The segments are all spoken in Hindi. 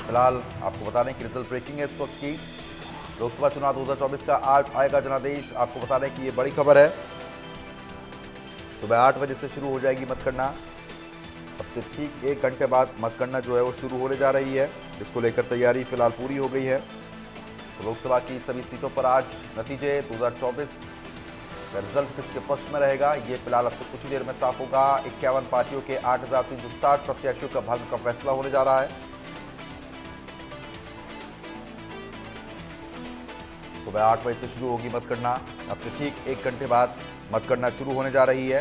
फिलहाल आपको बता दें कि रिजल्ट ब्रेकिंग है इस वक्त की। लोकसभा चुनाव 2024 का आज आएगा जनादेश। आपको बता दें कि ये बड़ी खबर है। सुबह 8 बजे से शुरू हो जाएगी मतगणना। अब से ठीक 1 घंटे बाद मतगणना जो है वो शुरू होने जा रही है, जिसको लेकर तैयारी फिलहाल पूरी हो गई है। तो लोकसभा की सभी सीटों पर आज नतीजे 2024 का रिजल्ट किसके पक्ष में रहेगा, ये फिलहाल अब से कुछ ही देर में साफ होगा। 51 पार्टियों के 8,360 प्रत्याशियों का भाग्य का फैसला होने जा रहा है। सुबह 8 बजे से शुरू होगी मतगणना। अब से ठीक 1 घंटे बाद मतगणना शुरू होने जा रही है।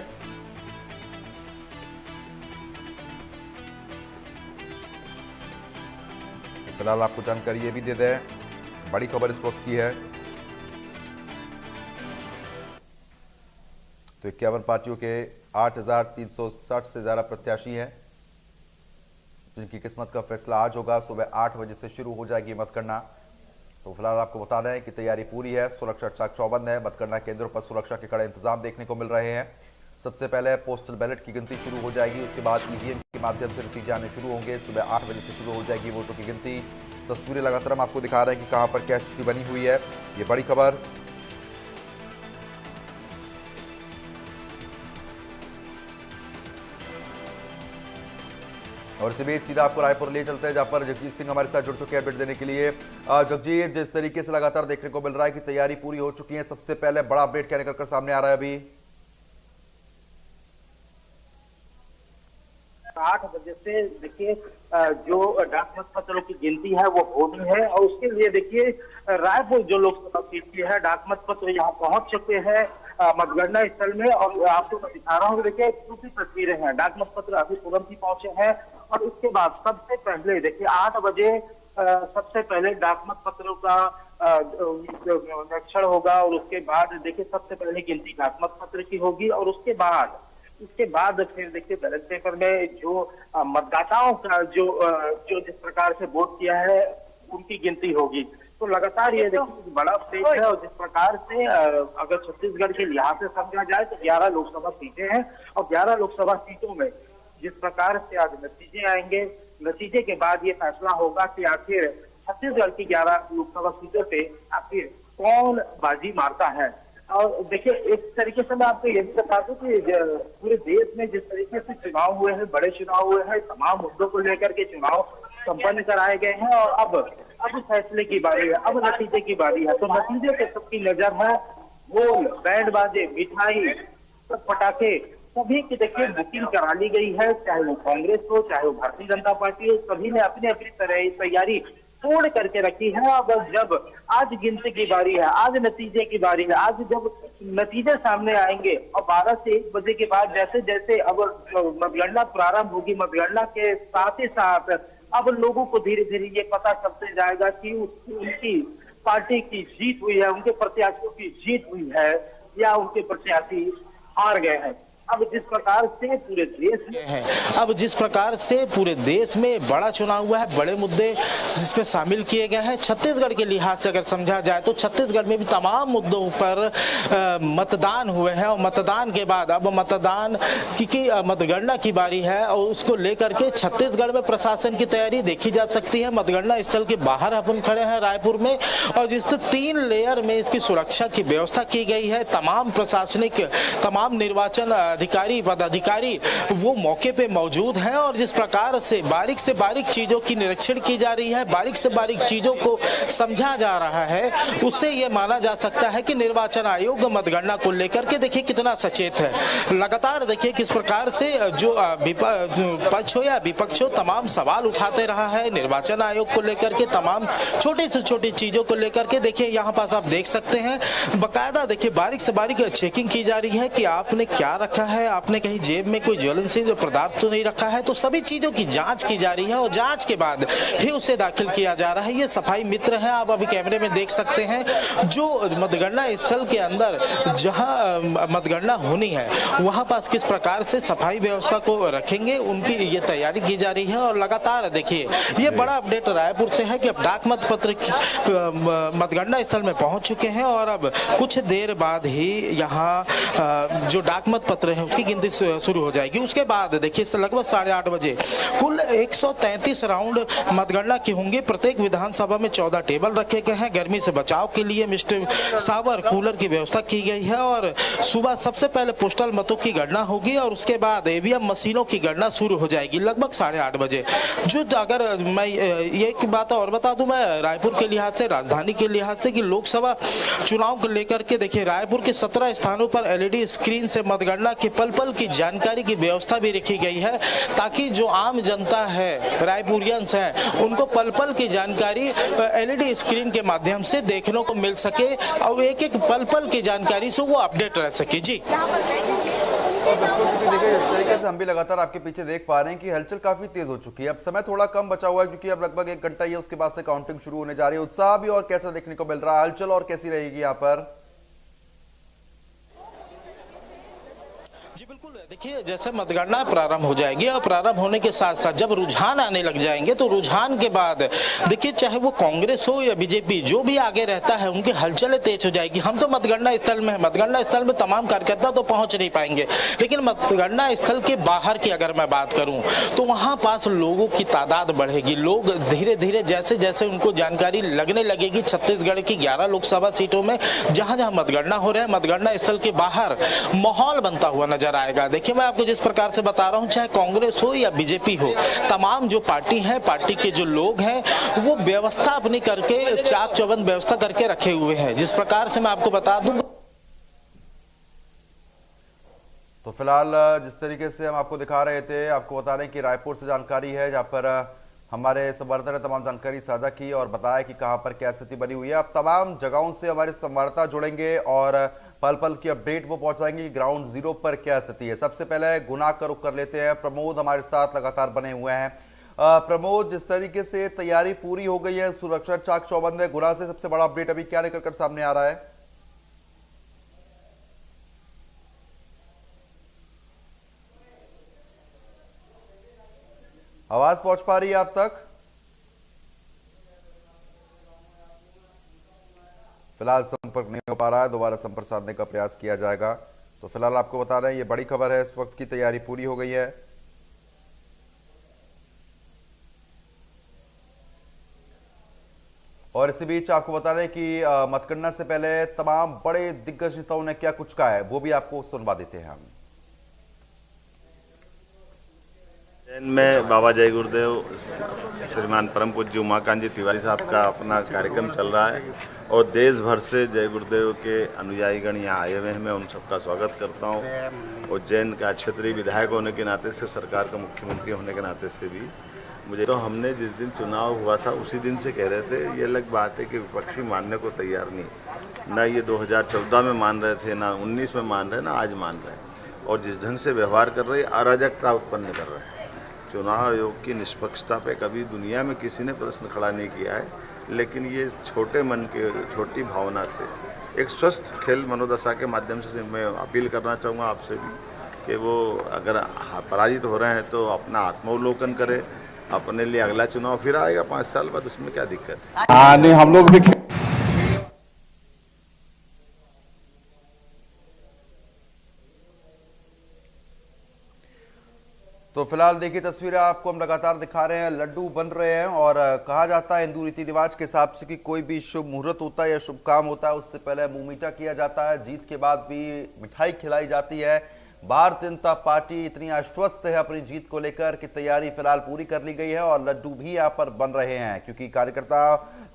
तो फिलहाल आपको जानकारी ये भी दे दें, बड़ी खबर इस वक्त की है। तो 51 पार्टियों के 8,360 से ज्यादा प्रत्याशी हैं, जिनकी किस्मत का फैसला आज होगा। सुबह 8 बजे से शुरू हो जाएगी मतगणना। तो फिलहाल आपको बता रहे हैं कि तैयारी पूरी है, सुरक्षा चाक चौबंद है। मतगणना केंद्रों पर सुरक्षा के कड़े इंतजाम देखने को मिल रहे हैं। सबसे पहले पोस्टल बैलेट की गिनती शुरू हो जाएगी, उसके बाद ईवीएम के माध्यम से नतीजे आने शुरू होंगे। सुबह 8 बजे से शुरू हो जाएगी वोटों की गिनती। तस्वीरें लगातार हम आपको दिखा रहे हैं कि कहां पर क्या स्थिति बनी हुई है। ये बड़ी खबर। और इसी बीच सीधा आपको रायपुर ले चलते हैं, जहां पर जगजीत सिंह हमारे साथ जुड़ चुके हैं अपडेट देने के लिए। जगजीत, जिस तरीके से लगातार देखने को मिल रहा है कि तैयारी पूरी हो चुकी है, सबसे पहले बड़ा अपडेट क्या निकलकर सामने आ रहा है अभी? 8 बजे से देखिए जो डाक मत पत्रों की गिनती है वो होनी है, और उसके लिए देखिए रायपुर जो लोकसभा सीट की है, डाक मत पत्र यहाँ पहुंच चुके हैं मतगणना स्थल में। और आपको मैं दिखा रहा हूँ, देखिए दूसरी तस्वीरें हैं, डाक मत पत्र अभी तुरंत ही पहुंचे हैं। और इसके बाद सबसे पहले देखिए 8 बजे सबसे पहले डाक मत पत्रों का निरीक्षण होगा, और उसके बाद देखिए सबसे पहले गिनती डाक मत पत्र की होगी। और उसके बाद फिर देखिए बैलेट पेपर में जो मतदाताओं का जो जिस प्रकार से वोट किया है उनकी गिनती होगी। तो लगातार ये देखिए बड़ा स्टेज है। और जिस प्रकार से अगर छत्तीसगढ़ के लिहाज से समझा जाए तो 11 लोकसभा सीटें हैं, और 11 लोकसभा सीटों में जिस प्रकार से आज नतीजे आएंगे, नतीजे के बाद ये फैसला होगा कि आखिर छत्तीसगढ़ की 11 लोकसभा सीटों पे आखिर कौन बाजी मारता है। और देखिए एक तरीके से मैं आपको ये भी बता दूं कि पूरे देश में जिस तरीके से चुनाव हुए हैं, बड़े चुनाव हुए हैं, तमाम मुद्दों को लेकर के चुनाव संपन्न कराए गए हैं। और अब फैसले की बारी है, अब नतीजे की बारी है। तो नतीजे पे सबकी नजर है। ढोल, बैंड बाजे, मिठाई, पटाखे सभी की देखिए बुकिंग करा ली गई है, चाहे वो कांग्रेस हो, चाहे वो भारतीय जनता पार्टी हो। सभी ने अपनी अपनी तैयारी पूर्ण करके रखी है। अब जब आज गिनती की बारी है, आज नतीजे की बारी है, आज जब नतीजे सामने आएंगे और 12 से 1 बजे के बाद जैसे जैसे अब मतगणना प्रारंभ होगी, मतगणना के साथ ही साथ अब लोगों को धीरे धीरे ये पता चलते जाएगा कि उनकी पार्टी की जीत हुई है, उनके प्रत्याशियों की जीत हुई है, या उनके प्रत्याशी हार गए हैं। अब जिस प्रकार से पूरे देश में बड़ा चुनाव हुआ है, बड़े मुद्दे जिसमें शामिल किए गए हैं। छत्तीसगढ़ के लिहाज से अगर समझा जाए तो छत्तीसगढ़ में भी तमाम मुद्दों पर मतदान हुए हैं, और मतदान के बाद अब मतदान की मतगणना की बारी है, और उसको लेकर के छत्तीसगढ़ में प्रशासन की तैयारी देखी जा सकती है। मतगणना स्थल के बाहर अपन खड़े हैं रायपुर में, और जिस 3 लेयर में इसकी सुरक्षा की व्यवस्था की गई है। तमाम प्रशासनिक, तमाम निर्वाचन अधिकारी, पदाधिकारी वो मौके पे मौजूद हैं, और जिस प्रकार से बारीक चीजों की निरीक्षण की जा रही है, बारीक चीजों को समझा जा रहा है, उससे ये माना जा सकता है कि निर्वाचन आयोग मतगणना को लेकर के देखिए कितना सचेत है। लगातार देखिए किस प्रकार से जो पक्ष हो या विपक्ष हो, तमाम सवाल उठाते रहा है निर्वाचन आयोग को लेकर के, तमाम छोटी से छोटी चीजों को लेकर के। देखिए यहाँ पास आप देख सकते हैं, बाकायदा देखिए बारीक से बारीक चेकिंग की जा रही है कि आपने क्या रखा है, आपने कहीं जेब में कोई ज्वलनशील पदार्थ तो नहीं रखा है। तो सभी चीजों की जांच की जा रही है, और जांच के बाद ही उसे दाखिल किया जा रहा है। ये सफाई मित्र हैं, आप अभी कैमरे में देख सकते हैं, जो मतगणना स्थल के अंदर जहां मतगणना होनी है वहां पास किस प्रकार से सफाई व्यवस्था को रखेंगे, उनकी ये तैयारी की जा रही है। और लगातार देखिए ये बड़ा अपडेट रायपुर से है कि अब डाक मत पत्र मतगणना स्थल में पहुंच चुके हैं, और अब कुछ देर बाद ही यहाँ जो डाक मत पत्र हैं उसकी गिनती शुरू हो जाएगी। उसके बाद देखिए लगभग 8:30 बजे कुल 133 राउंड मतगणना की होंगी। प्रत्येक विधानसभा में 14 टेबल रखे गए हैं। गर्मी से बचाव के लिए मिस्टर सावर कूलर की व्यवस्था की गई है और सुबह सबसे पहले पोस्टल मतों की गणना होगी और उसके बाद ईवीएम मशीनों की गणना शुरू हो जाएगी लगभग 8:30 बजे। जो अगर मैं एक बात और बता दूं मैं रायपुर के लिहाज से, राजधानी के लिहाज से कि लोकसभा चुनाव को लेकर के देखिए रायपुर के 17 स्थानों पर एलईडी स्क्रीन से मतगणना की पल पल की जानकारी की व्यवस्था भी रखी गई है ताकि जो आम जनता है, रायपुरियंस है, उनको पल पल की जानकारी एलईडी स्क्रीन के माध्यम से देखने को मिल सके और एक एक पल पल की जानकारी से वो अपडेट रह सके। जी देखिए इस तरीके से हम भी लगातार आपके पीछे देख पा रहे हैं कि हलचल काफी तेज हो चुकी है। अब समय थोड़ा कम बचा हुआ है क्योंकि अब लगभग 1 घंटा ही है, उसके बाद से काउंटिंग शुरू होने जा रही है। उत्साह भी और कैसा देखने को मिल रहा है, हलचल और कैसी रहेगी यहाँ पर? जी बिल्कुल, देखिए जैसे मतगणना प्रारंभ हो जाएगी और प्रारंभ होने के साथ साथ जब रुझान आने लग जाएंगे तो रुझान के बाद देखिए चाहे वो कांग्रेस हो या बीजेपी, जो भी आगे रहता है उनकी हलचलें तेज हो जाएगी। हम तो मतगणना स्थल में है, मतगणना स्थल में तमाम कार्यकर्ता तो पहुंच नहीं पाएंगे, लेकिन मतगणना स्थल के बाहर की अगर मैं बात करूं तो वहां पास लोगों की तादाद बढ़ेगी। लोग धीरे धीरे जैसे जैसे उनको जानकारी लगने लगेगी छत्तीसगढ़ की 11 लोकसभा सीटों में जहां जहां मतगणना हो रहा है, मतगणना स्थल के बाहर माहौल बनता हुआ नजर आएगा। देखिए मैं आपको जिस प्रकार से बता रहा हूं, चाहे कांग्रेस हो या बीजेपी हो, तमाम जो पार्टी है, पार्टी के जो लोग हैं वो व्यवस्था अपनी करके चाक चौबंद व्यवस्था करके रखे हुए हैं। जिस प्रकार से मैं आपको बता दूं, तो फिलहाल जिस तरीके से हम आपको दिखा रहे थे, आपको बता रहे हैं कि रायपुर से जानकारी है जहां पर हमारे संवाददाता ने तमाम जानकारी साझा की और बताया कि कहां पर क्या स्थिति बनी हुई है। अब तमाम जगहों से हमारे संवाददाता जुड़ेंगे और पल पल की अपडेट वो पहुंचाएंगे ग्राउंड जीरो पर क्या स्थिति है। सबसे पहले गुना का रुख कर लेते हैं, प्रमोद हमारे साथ लगातार बने हुए हैं। प्रमोद, जिस तरीके से तैयारी पूरी हो गई है, सुरक्षा चाक चौबंद है, गुना से सबसे बड़ा अपडेट अभी क्या निकल कर सामने आ रहा है? आवाज पहुंच पा रही है आप तक? फिलहाल संपर्क नहीं हो पा रहा है, दोबारा संपर्क साधने का प्रयास किया जाएगा। तो फिलहाल आपको बता रहे हैं ये बड़ी खबर है, इस वक्त की तैयारी पूरी हो गई है। और इसी बीच आपको बता रहे हैं कि मतगणना से पहले तमाम बड़े दिग्गज नेताओं ने क्या कुछ कहा है वो भी आपको सुनवा देते हैं हम। में बाबा जय गुरुदेव श्रीमान परम पूज्य उमाकांत जी तिवारी साहब का अपना कार्यक्रम चल रहा है और देश भर से जय गुरुदेव के अनुयायीगण यहाँ आए हुए हैं। मैं उन सबका स्वागत करता हूँ। उज्जैन का क्षेत्रीय विधायक होने के नाते से, सरकार का मुख्यमंत्री होने के नाते से भी मुझे तो, हमने जिस दिन चुनाव हुआ था उसी दिन से कह रहे थे, ये अलग बात है कि विपक्षी मानने को तैयार नहीं, ना ये 2014 में मान रहे थे, ना 19 में मान रहे, ना आज मान रहे, और जिस ढंग से व्यवहार कर रहे अराजकता उत्पन्न कर रहे हैं। चुनाव आयोग की निष्पक्षता पे कभी दुनिया में किसी ने प्रश्न खड़ा नहीं किया है, लेकिन ये छोटे मन के, छोटी भावना से एक स्वस्थ खेल मनोदशा के माध्यम से मैं अपील करना चाहूँगा आपसे भी कि वो अगर पराजित हो रहे हैं तो अपना आत्मावलोकन करें। अपने लिए अगला चुनाव फिर आएगा 5 साल बाद, उसमें क्या दिक्कत है? नहीं, हम लोग भी तो फिलहाल देखिए तस्वीरें आपको हम लगातार दिखा रहे हैं, लड्डू बन रहे हैं और कहा जाता है हिंदू रीति रिवाज के हिसाब से कि कोई भी शुभ मुहूर्त होता है या शुभ काम होता है उससे पहले मुंह मीठा किया जाता है, जीत के बाद भी मिठाई खिलाई जाती है। भारतीय जनता पार्टी इतनी आश्वस्त है अपनी जीत को लेकर कि तैयारी फिलहाल पूरी कर ली गई है और लड्डू भी यहाँ पर बन रहे हैं क्योंकि कार्यकर्ता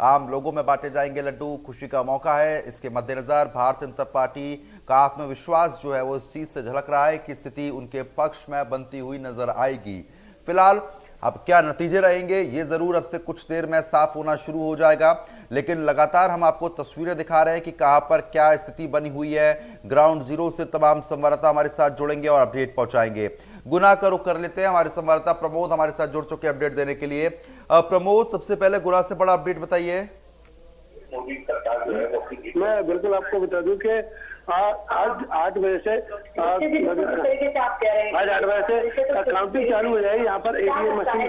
आम लोगों में बांटे जाएंगे लड्डू। खुशी का मौका है, इसके मद्देनजर भारतीय जनता पार्टी का आत्मविश्वास जो है वो इस चीज से झलक रहा है कि स्थिति उनके पक्ष में बनती हुई नजर आएगी। फिलहाल अब क्या नतीजे रहेंगे ये जरूर अब से कुछ देर में साफ होना शुरू हो जाएगा, लेकिन लगातार हम आपको तस्वीरें दिखा रहे हैं कि कहां पर क्या स्थिति बनी हुई है। ग्राउंड जीरो से तमाम संवाददाता हमारे साथ जुड़ेंगे और अपडेट पहुंचाएंगे। गुना का रुख कर लेते हैं, हमारे संवाददाता प्रमोद हमारे साथ जुड़ चुके अपडेट देने के लिए। प्रमोद, सबसे पहले गुना से बड़ा अपडेट बताइए। मैं बिल्कुल आपको बता दूं कि आज 8 बजे से आज 8 बजे से काउंटिंग चालू हो जाएगी। यहाँ पर ईवीएम मशीन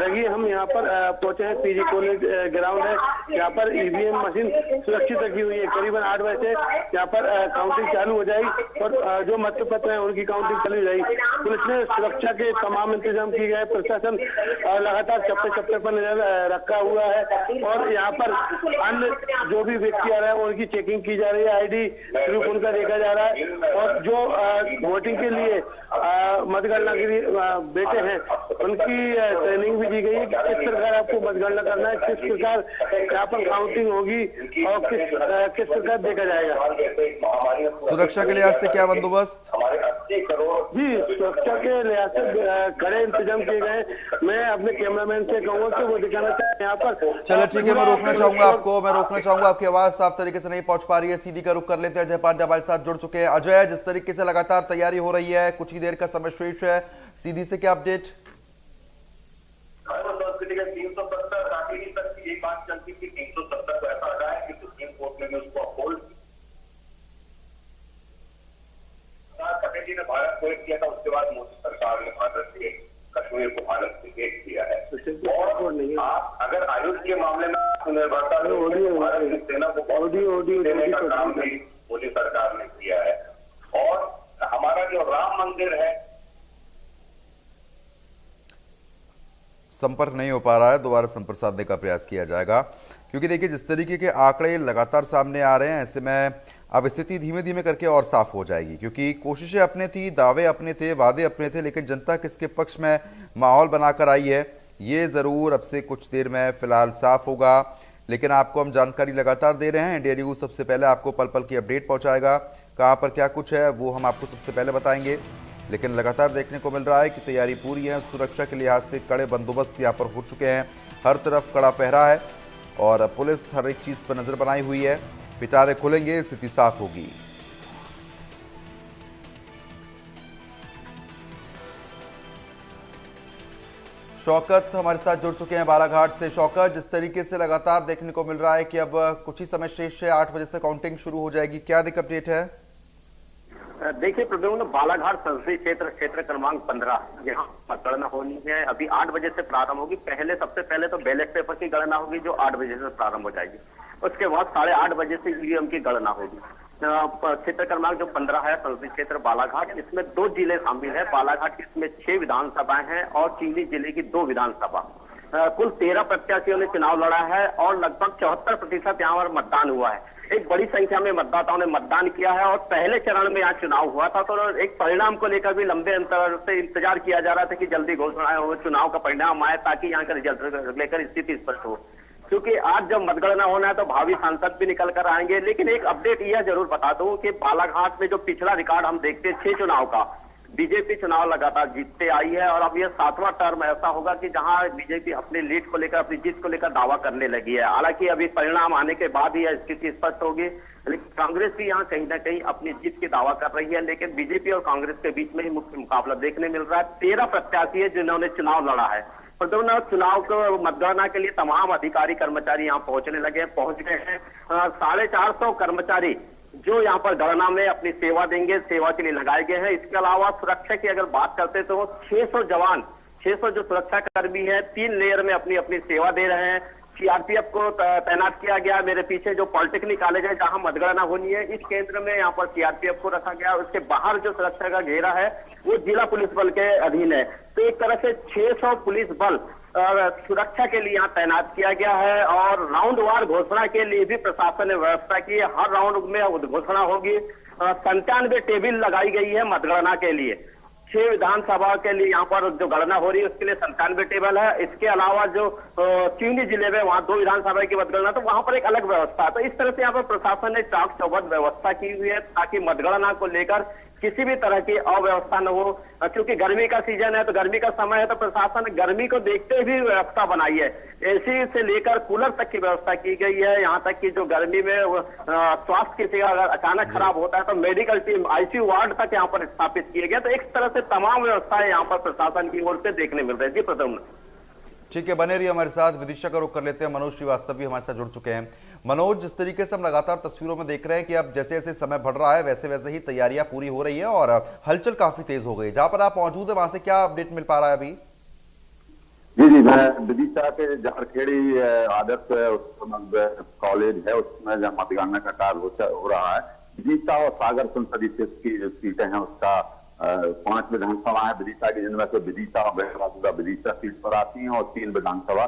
रखी। हम यहाँ पर पहुंचे हैं, पीजी कॉलेज ग्राउंड है, यहाँ पर ईवीएम मशीन सुरक्षित रखी हुई है। करीबन 8 बजे से यहाँ पर काउंटिंग चालू हो जाएगी और जो मतपत्र है उनकी काउंटिंग चालू हो जाएगी। पुलिस ने सुरक्षा के तमाम इंतजाम किए गए। प्रशासन लगातार चप्पे पर नजर रखा हुआ है और यहाँ पर अन्य जो भी व्यक्ति आ रहे हैं उनकी चेकिंग की जा रही है। आईडी प्रूफ उनका देखा जा रहा है और जो वोटिंग के लिए मतगणना के लिए बैठे हैं उनकी ट्रेनिंग भी दी गई है कि किस प्रकार आपको मतगणना करना है, किस प्रकार यहाँ पर काउंटिंग होगी और किस प्रकार देखा जाएगा। सुरक्षा के लिहाज से क्या बंदोबस्त? जी, सुरक्षा के लिहाज से कड़े इंतजाम किए गए। मैं अपने कैमरामैन से कहूँगा कि वो दिखाना चाहिए यहाँ पर। चलो ठीक है, मैं रोकना चाहूंगा आपकी आवाज साफ तरीके से नहीं पहुंच पा रही है। सीधी का रुख कर लेते हैं। अजय पांडे हमारे साथ जुड़ चुके हैं। अजय, जिस तरीके से लगातार तैयारी हो रही है, कुछ ही देर का समय शेष है, सीधी से क्या अपडेट? संस्कृति का 370 काफी तक की एक बात चलती थी, 370 को ऐसा लगा है कि सुप्रीम कोर्ट ने भी उसको अपहोल्ड कमेटी ने भारत को एक किया था। उसके बाद मोदी सरकार ने भारत से कश्मीर को भारत से एक किया है। और आप अगर आयुष के मामले में आत्मनिर्भरता सेना को देने का काम भी मोदी सरकार ने किया है। और हमारा जो राम मंदिर है, संपर्क नहीं हो पा रहा है, दोबारा संपर्क साधने का प्रयास किया जाएगा, क्योंकि देखिए जिस तरीके के आंकड़े लगातार सामने आ रहे हैं, ऐसे में अब स्थिति धीमे धीमे करके और साफ हो जाएगी। क्योंकि कोशिशें अपने थी, दावे अपने थे, वादे अपने थे, लेकिन जनता किसके पक्ष में माहौल बनाकर आई है ये ज़रूर अब से कुछ देर में फिलहाल साफ होगा। लेकिन आपको हम जानकारी लगातार दे रहे हैं। इंडिया न्यूज़ सबसे पहले आपको पल पल की अपडेट पहुंचाएगा। कहाँ पर क्या कुछ है वो हम आपको सबसे पहले बताएंगे। लेकिन लगातार देखने को मिल रहा है कि तैयारी पूरी है। सुरक्षा के लिहाज से कड़े बंदोबस्त यहाँ पर हो चुके हैं। हर तरफ कड़ा पहरा है और पुलिस हर एक चीज़ पर नज़र बनाई हुई है। पिटारे खुलेंगे, स्थिति साफ होगी। शौकत हमारे साथ जुड़ चुके हैं बालाघाट से। शौकत, जिस तरीके से लगातार देखने को मिल रहा है कि अब कुछ ही समय शेष है, 8 बजे से काउंटिंग शुरू हो जाएगी, क्या अधिक अपडेट है? देखिए प्रद्युम्न, बालाघाट संसदीय क्षेत्र क्रमांक 15 यहाँ मतगणना होनी है। अभी 8 बजे से प्रारंभ होगी। सबसे पहले तो बैलेट पेपर की गणना होगी जो 8 बजे से प्रारंभ हो जाएगी। उसके बाद 8:30 बजे से ईवीएम की गणना होगी। क्षेत्र क्रमांक जो 15 है संसदीय क्षेत्र बालाघाट, इसमें 2 जिले शामिल है। बालाघाट इसमें 6 विधानसभाएं हैं और चीनी जिले की 2 विधानसभा। कुल 13 प्रत्याशियों ने चुनाव लड़ा है और लगभग 74% यहाँ पर मतदान हुआ है। एक बड़ी संख्या में मतदाताओं ने मतदान किया है और पहले चरण में यहाँ चुनाव हुआ था तो एक परिणाम को लेकर भी लंबे अंतर से इंतजार किया जा रहा था कि जल्दी घोषणा हो, चुनाव का परिणाम आए ताकि यहाँ का रिजल्ट लेकर स्थिति स्पष्ट हो। क्योंकि आज जब मतगणना होना है तो भावी सांसद भी निकल कर आएंगे। लेकिन एक अपडेट यह जरूर बता दूं कि बालाघाट में जो पिछला रिकॉर्ड हम देखते हैं 6 चुनाव का, बीजेपी चुनाव लगातार जीतते आई है और अब यह 7वां टर्म ऐसा होगा कि जहां बीजेपी अपने लीड को लेकर, अपनी जीत को लेकर दावा करने लगी है। हालांकि अभी परिणाम आने के बाद ही यह स्थिति स्पष्ट होगी। लेकिन कांग्रेस भी यहाँ कहीं ना कहीं अपनी जीत की दावा कर रही है। लेकिन बीजेपी और कांग्रेस के बीच में ही मुख्य मुकाबला देखने मिल रहा है। 13 प्रत्याशी है जिन्होंने चुनाव लड़ा है। चुनाव को मतगणना के लिए तमाम अधिकारी कर्मचारी यहाँ पहुंच गए हैं। 450 कर्मचारी जो यहाँ पर गणना में अपनी सेवा देंगे, सेवा के लिए लगाए गए हैं। इसके अलावा सुरक्षा की अगर बात करते तो 600 जवान, 600 जो सुरक्षा कर्मी है 3 लेयर में अपनी अपनी सेवा दे रहे हैं। सीआरपीएफ को तैनात किया गया। मेरे पीछे जो पॉलिटेक्निक कॉलेज है जहां मतगणना होनी है, इस केंद्र में यहाँ पर सीआरपीएफ को रखा गया। उसके बाहर जो सुरक्षा का घेरा है वो जिला पुलिस बल के अधीन है। तो एक तरह से 600 पुलिस बल सुरक्षा के लिए यहाँ तैनात किया गया है और राउंड वार घोषणा के लिए भी प्रशासन ने व्यवस्था की है। हर राउंड में घोषणा होगी। 97 टेबल लगाई गई है मतगणना के लिए। 6 विधानसभा के लिए यहाँ पर जो गणना हो रही है उसके लिए 97 टेबल है। इसके अलावा जो चीनी जिले में वहाँ 2 विधानसभा की मतगणना, तो वहां पर एक अलग व्यवस्था है। तो इस तरह से यहाँ पर प्रशासन ने चाक चौबंद व्यवस्था की हुई है ताकि मतगणना को लेकर किसी भी तरह की अव्यवस्था न हो। क्योंकि गर्मी का सीजन है तो गर्मी का समय है तो प्रशासन ने गर्मी को देखते हुए व्यवस्था बनाई है। एसी से लेकर कूलर तक की व्यवस्था की गई है। यहाँ तक कि जो गर्मी में स्वास्थ्य किसी का अगर अचानक खराब होता है तो मेडिकल टीम, आईसीयू वार्ड तक यहाँ पर स्थापित किए गए। तो एक तरह से तमाम व्यवस्थाएं यहाँ पर प्रशासन की ओर से देखने मिल रही है। जी प्रथम, ठीक है, बने रहिए हमारे साथ। विदिशा का रुख कर लेते हैं, मनोज श्रीवास्तव भी हमारे साथ जुड़ चुके हैं। मनोज, जिस तरीके से हम लगातार तस्वीरों में देख रहे हैं कि अब जैसे जैसे समय बढ़ रहा है वैसे वैसे ही तैयारियां पूरी हो रही है और हलचल काफी तेज हो गई। जहां पर आप मौजूद है वहां से क्या अपडेट मिल पा रहा है अभी? जी, मैं विदिशा के जारखेड़ी आदर्श कॉलेज है, उसमें जहाँ मतगणना का कार्य हो रहा है। विदिशा और सागर संसदीय क्षेत्र की जो सीटें हैं उसका 5 विधानसभा है विदिशा की, जिनमें से विदिशा और बहरासुदा विदिशा सीट पर आती हैं और 3 विधानसभा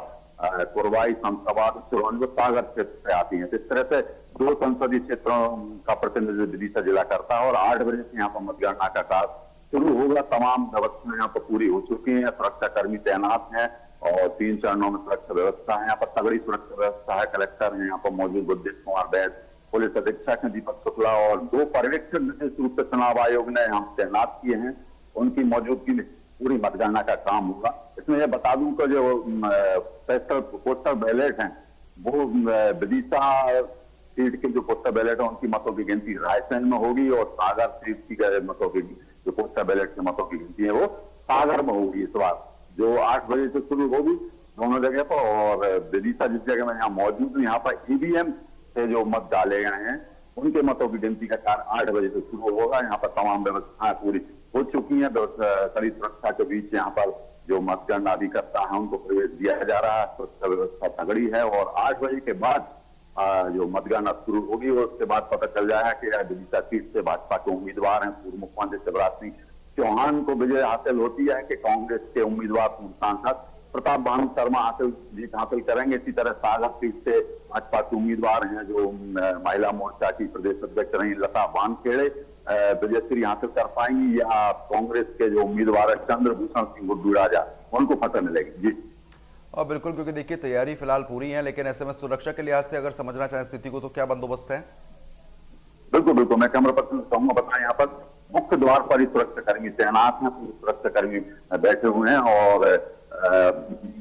कोरबाई, शमशाबाद, सिरोंज सागर क्षेत्र से आती है। इस तरह से 2 संसदीय क्षेत्रों का प्रतिनिधित्व विदिशा जिला करता है और 8 बजे से यहाँ पर मतगणना का कार्य शुरू होगा। तमाम व्यवस्था यहाँ पर पूरी हो चुकी है, सुरक्षा कर्मी तैनात हैं और 3 चरणों में सुरक्षा व्यवस्था है। यहाँ पर तगड़ी सुरक्षा व्यवस्था है। कलेक्टर है यहाँ पर मौजूद बुद्धेश कुमार वैद, पुलिस अधीक्षक हैं दीपक शुक्ला और 2 पर्यवेक्षक विशेष रूप से चुनाव आयोग ने यहाँ तैनात किए हैं। उनकी मौजूदगी में पूरी मतगणना का काम होगा। इसमें यह बता दूं कि जो पोस्टल बैलेट हैं वो विदिशा सीट के जो पोस्टल बैलेट है उनकी मतों की गिनती रायसेन में होगी और सागर सीट की मतों की जो पोस्टल बैलेट के मतों की गिनती है वो सागर में होगी इस बार, जो 8 बजे से शुरू होगी दोनों जगह पर। और विदिशा जिस जगह में यहाँ मौजूद हूँ यहाँ पर ईवीएम से जो मत डाले गए हैं उनके मतों की गिनती का कार्य 8 बजे से शुरू होगा। यहाँ पर तमाम व्यवस्थाएं पूरी हो चुकी है। कड़ी सुरक्षा के बीच यहाँ पर जो मतगणना अधिकर्ता है उनको प्रवेश दिया जा रहा है। सुरक्षा व्यवस्था तगड़ी है और 8 बजे के बाद जो मतगणना शुरू होगी और उसके बाद पता चल जाएगा कि विदिशा सीट से भाजपा के उम्मीदवार हैं। पूर्व मुख्यमंत्री शिवराज सिंह चौहान को विजय हासिल होती है कि कांग्रेस के उम्मीदवार पूर्व सांसद प्रताप भानु शर्मा जीत हासिल करेंगे। इसी तरह सागर सीट से भाजपा के उम्मीदवार हैं जो महिला मोर्चा की प्रदेश अध्यक्ष रही लता वानखेड़े विजयश्री हासिल कर पाएंगी या कांग्रेस के जो उम्मीदवार है चंद्रभूषण सिंह गुड्डू राजा उनको फतह मिलेगी। जी और बिल्कुल, क्योंकि देखिए तैयारी फिलहाल पूरी है, लेकिन ऐसे में सुरक्षा के लिहाज से अगर समझना चाहें स्थिति को तो क्या बंदोबस्त है? बिल्कुल बिल्कुल, मैं कैमरा पर्सन कहूंगा बताएं, यहाँ पर मुख्य द्वार पर ही सुरक्षा कर्मी तैनात हैं। पूरे सुरक्षा कर्मी बैठे हुए हैं और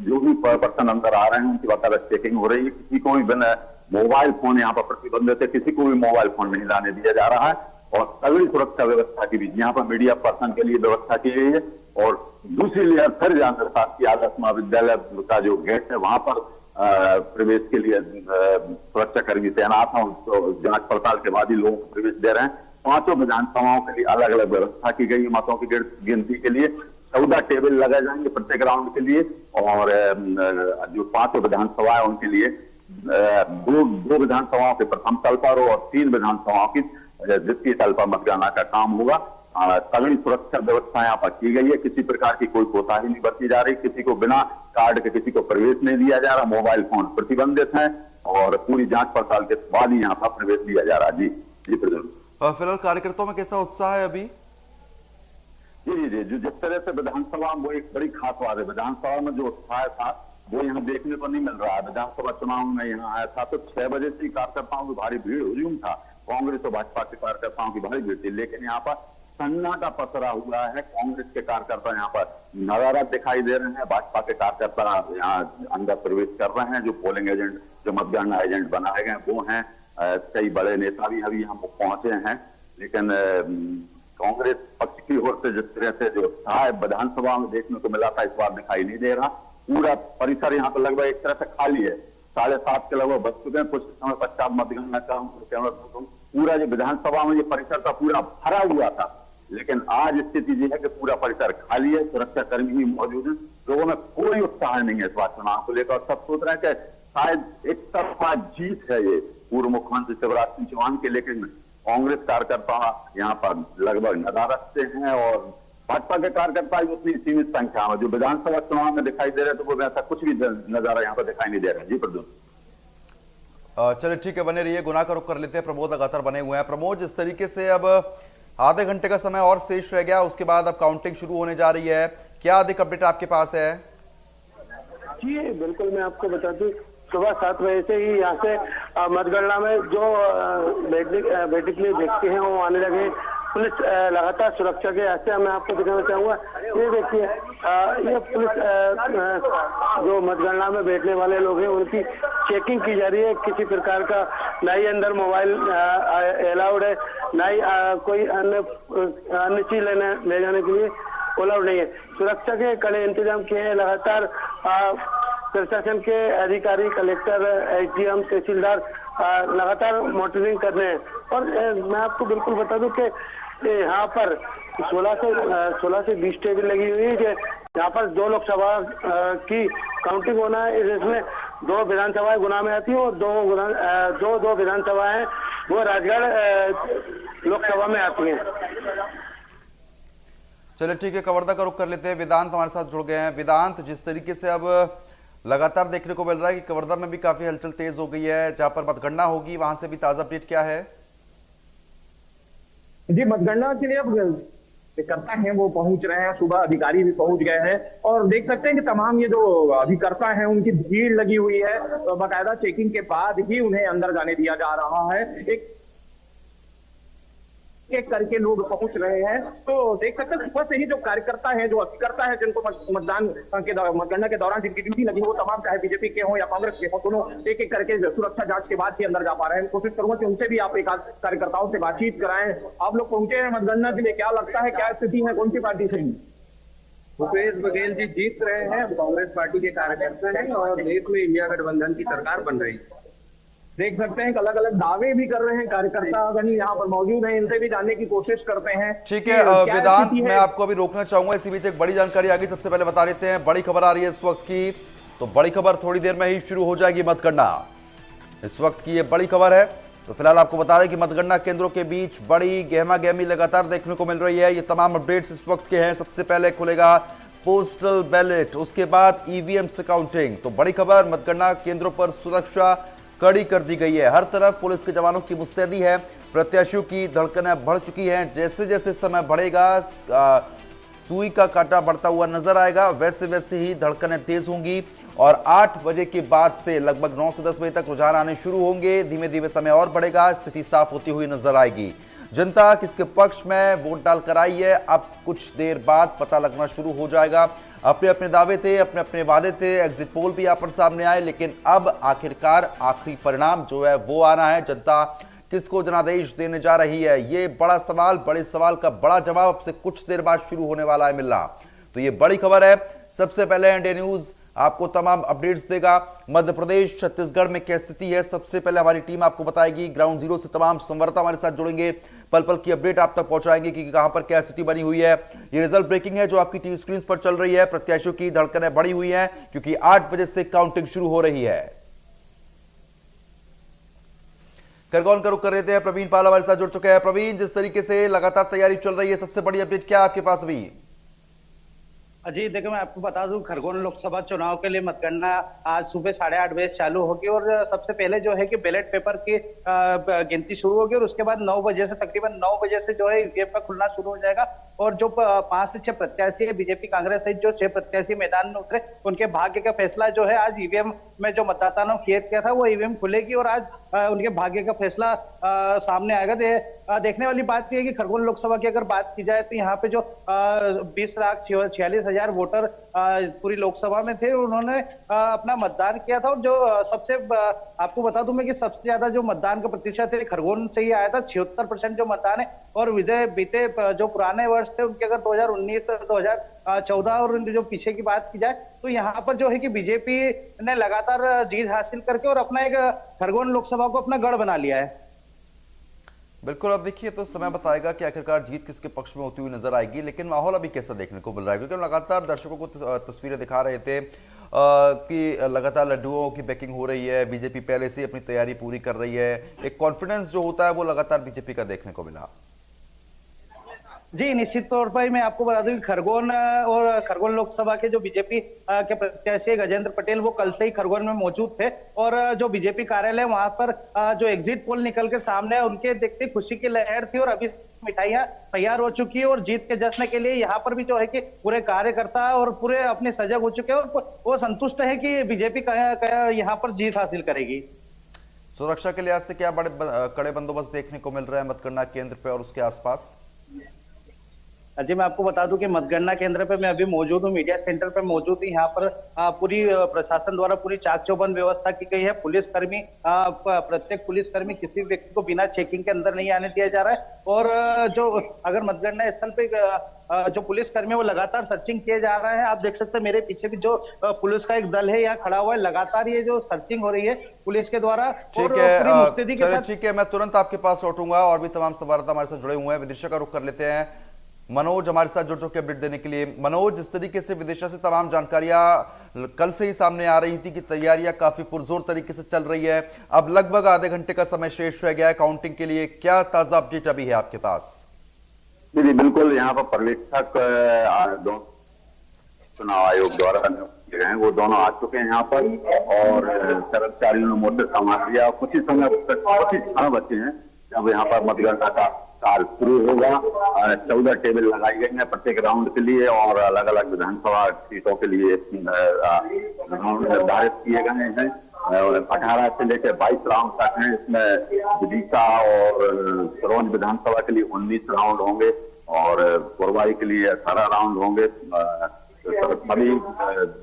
जो भी पर्सन अंदर आ रहे हैं उनकी बाकायदा चेकिंग हो रही है। किसी को भी बिना मोबाइल फोन यहाँ पर प्रतिबंधित है, किसी को भी मोबाइल फोन नहीं लाने दिया जा रहा है और तगड़ी सुरक्षा व्यवस्था के बीच यहाँ पर मीडिया पर्सन के लिए व्यवस्था की गई है। और दूसरी लेयर फिर जानकर साथ की आदर्श महाविद्यालय का जो गेट है वहां पर प्रवेश के लिए सुरक्षा कर्मी तैनात हैं। जांच पड़ताल के बाद ही लोगों को प्रवेश दे रहे हैं। 5 विधानसभाओं के लिए अलग अलग व्यवस्था की गई। मतों की गिनती के लिए 14 टेबल लगाए जाएंगे प्रत्येक राउंड के लिए और जो 5 विधानसभा है उनके लिए 2 विधानसभाओं के प्रथम तल पर और 3 विधानसभाओं की द्वितीय तल पर मतगणना का काम होगा। तगड़ी सुरक्षा व्यवस्था यहाँ पर की गई है। किसी प्रकार की कोई कोताही नहीं बरती जा रही। किसी को बिना कार्ड के किसी को प्रवेश नहीं दिया जा रहा। मोबाइल फोन प्रतिबंधित है और पूरी जांच पड़ताल के बाद ही यहाँ पर प्रवेश दिया जा रहा है। जी जी फिलहाल कार्यकर्ताओं में कैसा उत्साह है अभी? जी जी, जो जिस तरह से विधानसभा में वो एक बड़ी खास बात है। विधानसभा में जो उत्साह था वो यहाँ देखने को नहीं मिल रहा है। विधानसभा चुनाव में यहाँ आया था तो 6 बजे से कार्यकर्ताओं की भारी भीड़ हुजूम था। कांग्रेस और भाजपा के कार्यकर्ताओं की भारी भीड़ थी, लेकिन यहाँ पर सन्नाटा पसरा हुआ है। कांग्रेस के कार्यकर्ता यहाँ पर नजारा दिखाई दे रहे हैं, भाजपा के कार्यकर्ता यहाँ अंदर प्रवेश कर रहे हैं। जो पोलिंग एजेंट, जो मतगणना एजेंट बनाए गए वो हैं। कई बड़े नेता भी अभी यहाँ पहुंचे हैं, लेकिन कांग्रेस पक्ष की ओर से जिस तरह से जो उत्साह विधानसभा में देखने को मिला था इस बार दिखाई नहीं दे रहा। पूरा परिसर यहाँ पर लगभग एक तरह से खाली है। 7:30 के लगभग बज चुके हैं। कुछ समय पश्चात मतगणना का पूरा जो विधानसभा में ये परिसर था पूरा भरा हुआ था, लेकिन आज स्थिति ये है कि पूरा परिसर खाली है। सुरक्षा कर्मी भी मौजूद हैं। लोगों में कोई उत्साह नहीं है इस बार चुनाव को लेकर। सब सोच रहे हैं कि शायद एक तरफा जीत है ये पूर्व मुख्यमंत्री शिवराज सिंह चौहान के, लेकिन कांग्रेस कार्यकर्ता यहाँ पर लगभग नदारत से हैं और भाजपा के कार्यकर्ता भी उतनी सीमित संख्या में जो विधानसभा चुनाव में दिखाई दे रहे तो वो वैसा कुछ भी नजारा यहाँ पर दिखाई नहीं दे रहा है। जी प्रद्युम्न, चलिए ठीक है, बने रहिए। गुना का रुख कर लेते हैं। प्रमोद लगातार बने हुए हैं। प्रमोद, जिस तरीके से अब आधे घंटे का समय और शेष रह गया, उसके बाद अब काउंटिंग शुरू होने जा रही है, क्या अधिक अपडेट आपके पास है? जी बिल्कुल, मैं आपको बता दूं सुबह 7 बजे से ही यहाँ से मतगणना में जो बैठने के लिए व्यक्ति हैं वो आने लगे। पुलिस लगातार सुरक्षा के ऐसे मैं आपको दिखाना चाहूंगा। ये देखिए, ये पुलिस जो मतगणना में बैठने वाले लोग हैं उनकी चेकिंग की जा रही है। किसी प्रकार का ना ही अंदर मोबाइल अलाउड है, ना ही कोई अन्य चीज ले जाने के लिए अलाउड नहीं है। सुरक्षा के कड़े इंतजाम किए हैं। लगातार प्रशासन के अधिकारी, कलेक्टर, एसडीएम, तहसीलदार लगातार मॉनिटरिंग कर रहे हैं। और मैं आपको बिल्कुल बता दूं कि यहाँ पर 16 से 20 टेबल लगी हुई है। यहाँ पर 2 लोकसभा की काउंटिंग होना है। इसमें 2 विधानसभाएं गुना में आती है और 2 विधानसभाएं वो राजगढ़ लोकसभा में आती हैं। चलिए ठीक है, कवर्धा का रुख कर लेते हैं। वेदांत हमारे साथ जुड़ गए हैं। वेदांत, जिस तरीके से अब लगातार देखने को मिल रहा है कि कवर्धा में भी काफी हलचल तेज हो गई है, जहां पर मतगणना होगी, वहां से भी ताजा अपडेट क्या है? जी, मतगणना के लिए अब करता है वो पहुंच रहे हैं, सुबह अधिकारी भी पहुंच गए हैं और देख सकते हैं कि तमाम ये जो अभिकर्ता हैं उनकी भीड़ लगी हुई है। तो बाकायदा चेकिंग के बाद ही उन्हें अंदर जाने दिया जा रहा है। एक करके लोग पहुंच रहे हैं। तो देख सकते हैं सुबह से ही जो कार्यकर्ता है, जो अभिकर्ता है, जिनको मतगणना के दौरान जिनकी ड्यूटी लगी, वो तमाम चाहे बीजेपी के हो या कांग्रेस के हो, दोनों एक एक करके सुरक्षा जांच के बाद ही अंदर जा पा रहे हैं। कोशिश करूंगा कि उनसे भी आप एक कार्यकर्ताओं से बातचीत कराएं। आप लोग पहुंचे हैं मतगणना के लिए, क्या लगता है, क्या स्थिति है, कौन सी पार्टी से? भूपेश बघेल जी जीत रहे हैं, कांग्रेस पार्टी के कार्यकर्ता हैं और देश में इंडिया गठबंधन की सरकार बन रही है। देख सकते हैं कि अलग अलग दावे भी कर रहे हैं कार्यकर्ता, अगर यहाँ पर मौजूद हैं, इनसे भी जानने की कोशिश करते हैं। ठीक है वेदांत, मैं आपको अभी रोकना चाहूंगा, इसी बीच एक बड़ी जानकारी आ गई, सबसे पहले बता देते हैं। बड़ी खबर आ रही है इस वक्त की, तो बड़ी खबर थोड़ी देर में ही शुरू हो जाएगी मतगणना। इस वक्त की ये बड़ी खबर है। तो फिलहाल आपको बता रहे कि मतगणना केंद्रों के बीच बड़ी गहमा गहमी लगातार देखने को मिल रही है। ये तमाम अपडेट्स इस वक्त के हैं। सबसे पहले खुलेगा पोस्टल बैलेट, उसके बाद ईवीएम से काउंटिंग। तो बड़ी खबर, मतगणना केंद्रों पर सुरक्षा कड़ी कर दी गई है। हर तरफ पुलिस के जवानों की मुस्तैदी है। प्रत्याशियों की धड़कनें बढ़ चुकी हैं। जैसे जैसे समय बढ़ेगा, सुई का कांटा बढ़ता हुआ नजर आएगा, वैसे वैसे ही धड़कनें तेज होंगी। और 8 बजे के बाद से लगभग 9 से 10 बजे तक रुझान आने शुरू होंगे। धीमे धीमे समय और बढ़ेगा, स्थिति साफ होती हुई नजर आएगी। जनता किसके पक्ष में वोट डालकर आई है, अब कुछ देर बाद पता लगना शुरू हो जाएगा। अपने अपने दावे थे, अपने अपने वादे थे, एग्जिट पोल भी यहाँ पर सामने आए, लेकिन अब आखिरकार आखिरी परिणाम जो है वो आना है। जनता किसको जनादेश देने जा रही है, ये बड़ा सवाल, बड़े सवाल का बड़ा जवाब अब से कुछ देर बाद शुरू होने वाला है मिलना। तो ये बड़ी खबर है। सबसे पहले इंडिया न्यूज आपको तमाम अपडेट्स देगा। मध्य प्रदेश, छत्तीसगढ़ में क्या स्थिति है, सबसे पहले हमारी टीम आपको बताएगी। ग्राउंड जीरो से तमाम संवाददाता हमारे साथ जुड़ेंगे, पल पल की अपडेट आप तक पहुंचाएंगे कि कहां पर क्या स्थिति बनी हुई है। ये रिजल्ट ब्रेकिंग है जो आपकी टीवी स्क्रीन पर चल रही है। प्रत्याशियों की धड़कनें बढ़ी हुई हैं क्योंकि 8 बजे से काउंटिंग शुरू हो रही है। खरगोन का रुख कर रहे थे, प्रवीण पाल हमारे साथ जुड़ चुके हैं। प्रवीण, जिस तरीके से लगातार तैयारी चल रही है, सबसे बड़ी अपडेट क्या आपके पास अभी? जी देखो, मैं आपको बता दूं, खरगोन लोकसभा चुनाव के लिए मतगणना आज सुबह 8:30 बजे चालू होगी और सबसे पहले जो है कि बैलेट पेपर की गिनती शुरू होगी और उसके बाद 9 बजे से, तकरीबन 9 बजे से जो है ईवीएम का खुलना शुरू हो जाएगा। और जो 5 से 6 प्रत्याशी है, बीजेपी कांग्रेस सहित जो 6 प्रत्याशी मैदान में उतरे, उनके भाग्य का फैसला जो है आज ईवीएम में जो मतदाताओं ने खेद किया था वो ईवीएम खुलेगी और आज उनके भाग्य का फैसला सामने आएगा। देखने वाली बात यह है कि खरगोन लोकसभा की अगर बात की जाए तो यहाँ पे जो 20,46,000 वोटर पूरी लोकसभा में थे, उन्होंने अपना मतदान किया था। और जो सबसे आपको बता दूं मैं कि सबसे ज्यादा जो मतदान का प्रतिशत है खरगोन से ही आया था, 76% जो मतदान है। और विजय बीते जो पुराने वर्ष थे उनके अगर 2019, 2014 और जो पीछे की बात की जाए तो यहाँ पर जो है कि बीजेपी ने लगातार जीत हासिल करके और अपना एक खरगोन लोकसभा को अपना गढ़ बना लिया है। बिल्कुल, अब देखिए तो समय बताएगा कि आखिरकार जीत किसके पक्ष में होती हुई नजर आएगी। लेकिन माहौल अभी कैसा देखने को मिल रहा है, क्योंकि हम लगातार दर्शकों को तस्वीरें दिखा रहे थे कि लगातार लड्डुओं की पैकिंग हो रही है, बीजेपी पहले से अपनी तैयारी पूरी कर रही है। एक कॉन्फिडेंस जो होता है वो लगातार बीजेपी का देखने को मिला। जी निश्चित तौर पर मैं आपको बता दूं कि खरगोन और खरगोन लोकसभा के जो बीजेपी के प्रत्याशी गजेंद्र पटेल वो कल से ही खरगोन में मौजूद थे और जो बीजेपी कार्यालय वहां पर जो एग्जिट पोल निकल के सामने उनके देखते खुशी की लहर थी और अभी मिठाइयां तैयार हो चुकी है और जीत के जश्न के लिए यहाँ पर भी जो है कि पूरे कार्यकर्ता और पूरे अपने सजग हो चुके हैं और वो संतुष्ट है कि बीजेपी यहाँ पर जीत हासिल करेगी। सुरक्षा के लिहाज से क्या बड़े कड़े बंदोबस्त देखने को मिल रहा है मतगणना केंद्र पे और उसके आसपास? जी मैं आपको बता दूं कि मतगणना केंद्र पे मैं अभी मौजूद हूँ, मीडिया सेंटर पे मौजूद हूँ। यहाँ पर पूरी प्रशासन द्वारा पूरी चाक चौबंद व्यवस्था की गई है। पुलिसकर्मी प्रत्येक पुलिसकर्मी किसी व्यक्ति को बिना चेकिंग के अंदर नहीं आने दिया जा रहा है। और जो अगर मतगणना स्थल पे जो पुलिसकर्मी वो लगातार सर्चिंग किए जा रहा है। आप देख सकते हैं मेरे पीछे भी जो पुलिस का एक दल है यहाँ खड़ा हुआ है, लगातार ये जो सर्चिंग हो रही है पुलिस के द्वारा। ठीक है, चलिए ठीक है, मैं तुरंत आपके पास लौटूंगा और भी तमाम संवाददाता हमारे साथ जुड़े हुए हैं। विदिशा का रुख कर लेते हैं, मनोज हमारे साथ जुड़ चुके अपडेट देने के लिए। मनोज, जिस तरीके से विदिशा से तमाम जानकारियां कल से ही सामने आ रही थी कि तैयारियां काफी पुरजोर तरीके से चल रही है, अब लगभग आधे घंटे का समय शेष रह गया है काउंटिंग के लिए, क्या ताजा अपडेट अभी है आपके पास? जी बिल्कुल, यहाँ पर पर्यवेक्षक चुनाव आयोग द्वारा किए गए हैं, वो दोनों आ चुके हैं यहाँ पर और कर्मचारियों ने मोर्चा संभाल लिया। कुछ ही समय बचे हैं जब यहाँ पर मतगणना का कार्य शुरू होगा। 14 टेबल लगाई गई है प्रत्येक राउंड के लिए और अलग अलग विधानसभा सीटों के लिए राउंड निर्धारित किए गए हैं। 18 से लेकर 22 राउंड तक हैं। इसमें विदिशा और सिरोंज विधानसभा के लिए 19 राउंड होंगे और कोरबाई के लिए 18 राउंड होंगे। सभी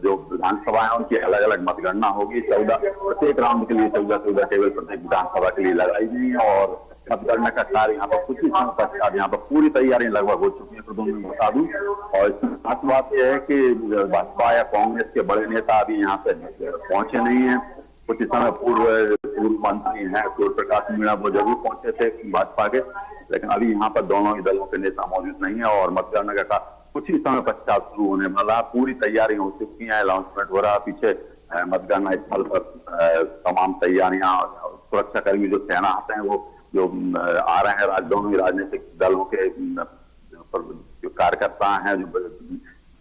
जो विधानसभा है उनकी अलग अलग मतगणना होगी। 14 प्रत्येक राउंड के लिए 14 टेबल प्रत्येक विधानसभा के लिए लगाई गई है और मतगणना का कार्य यहाँ पर कुछ ही समय पश्चात यहाँ पर पूरी तैयारियां लगभग हो चुकी है। तो मैं बता दूं, और खास बात यह है कि भाजपा या कांग्रेस के बड़े नेता अभी यहाँ पे पहुंचे नहीं है। कुछ समय पूर्व मंत्री हैं सूर्य प्रकाश मीणा, वो जरूर पहुंचे थे भाजपा के, लेकिन अभी यहाँ पर दोनों ही दलों के नेता मौजूद नहीं है और मतगणना का कुछ ही समय पश्चात शुरू होने वाला। पूरी तैयारी हो चुकी है, अनाउंसमेंट हो रहा है पीछे मतगणना स्थल पर तमाम तैयारियां। सुरक्षाकर्मी जो तैनात हैं वो जो आ रहे हैं दोनों ही राजनीतिक दलों के जो कार्यकर्ता हैं, जो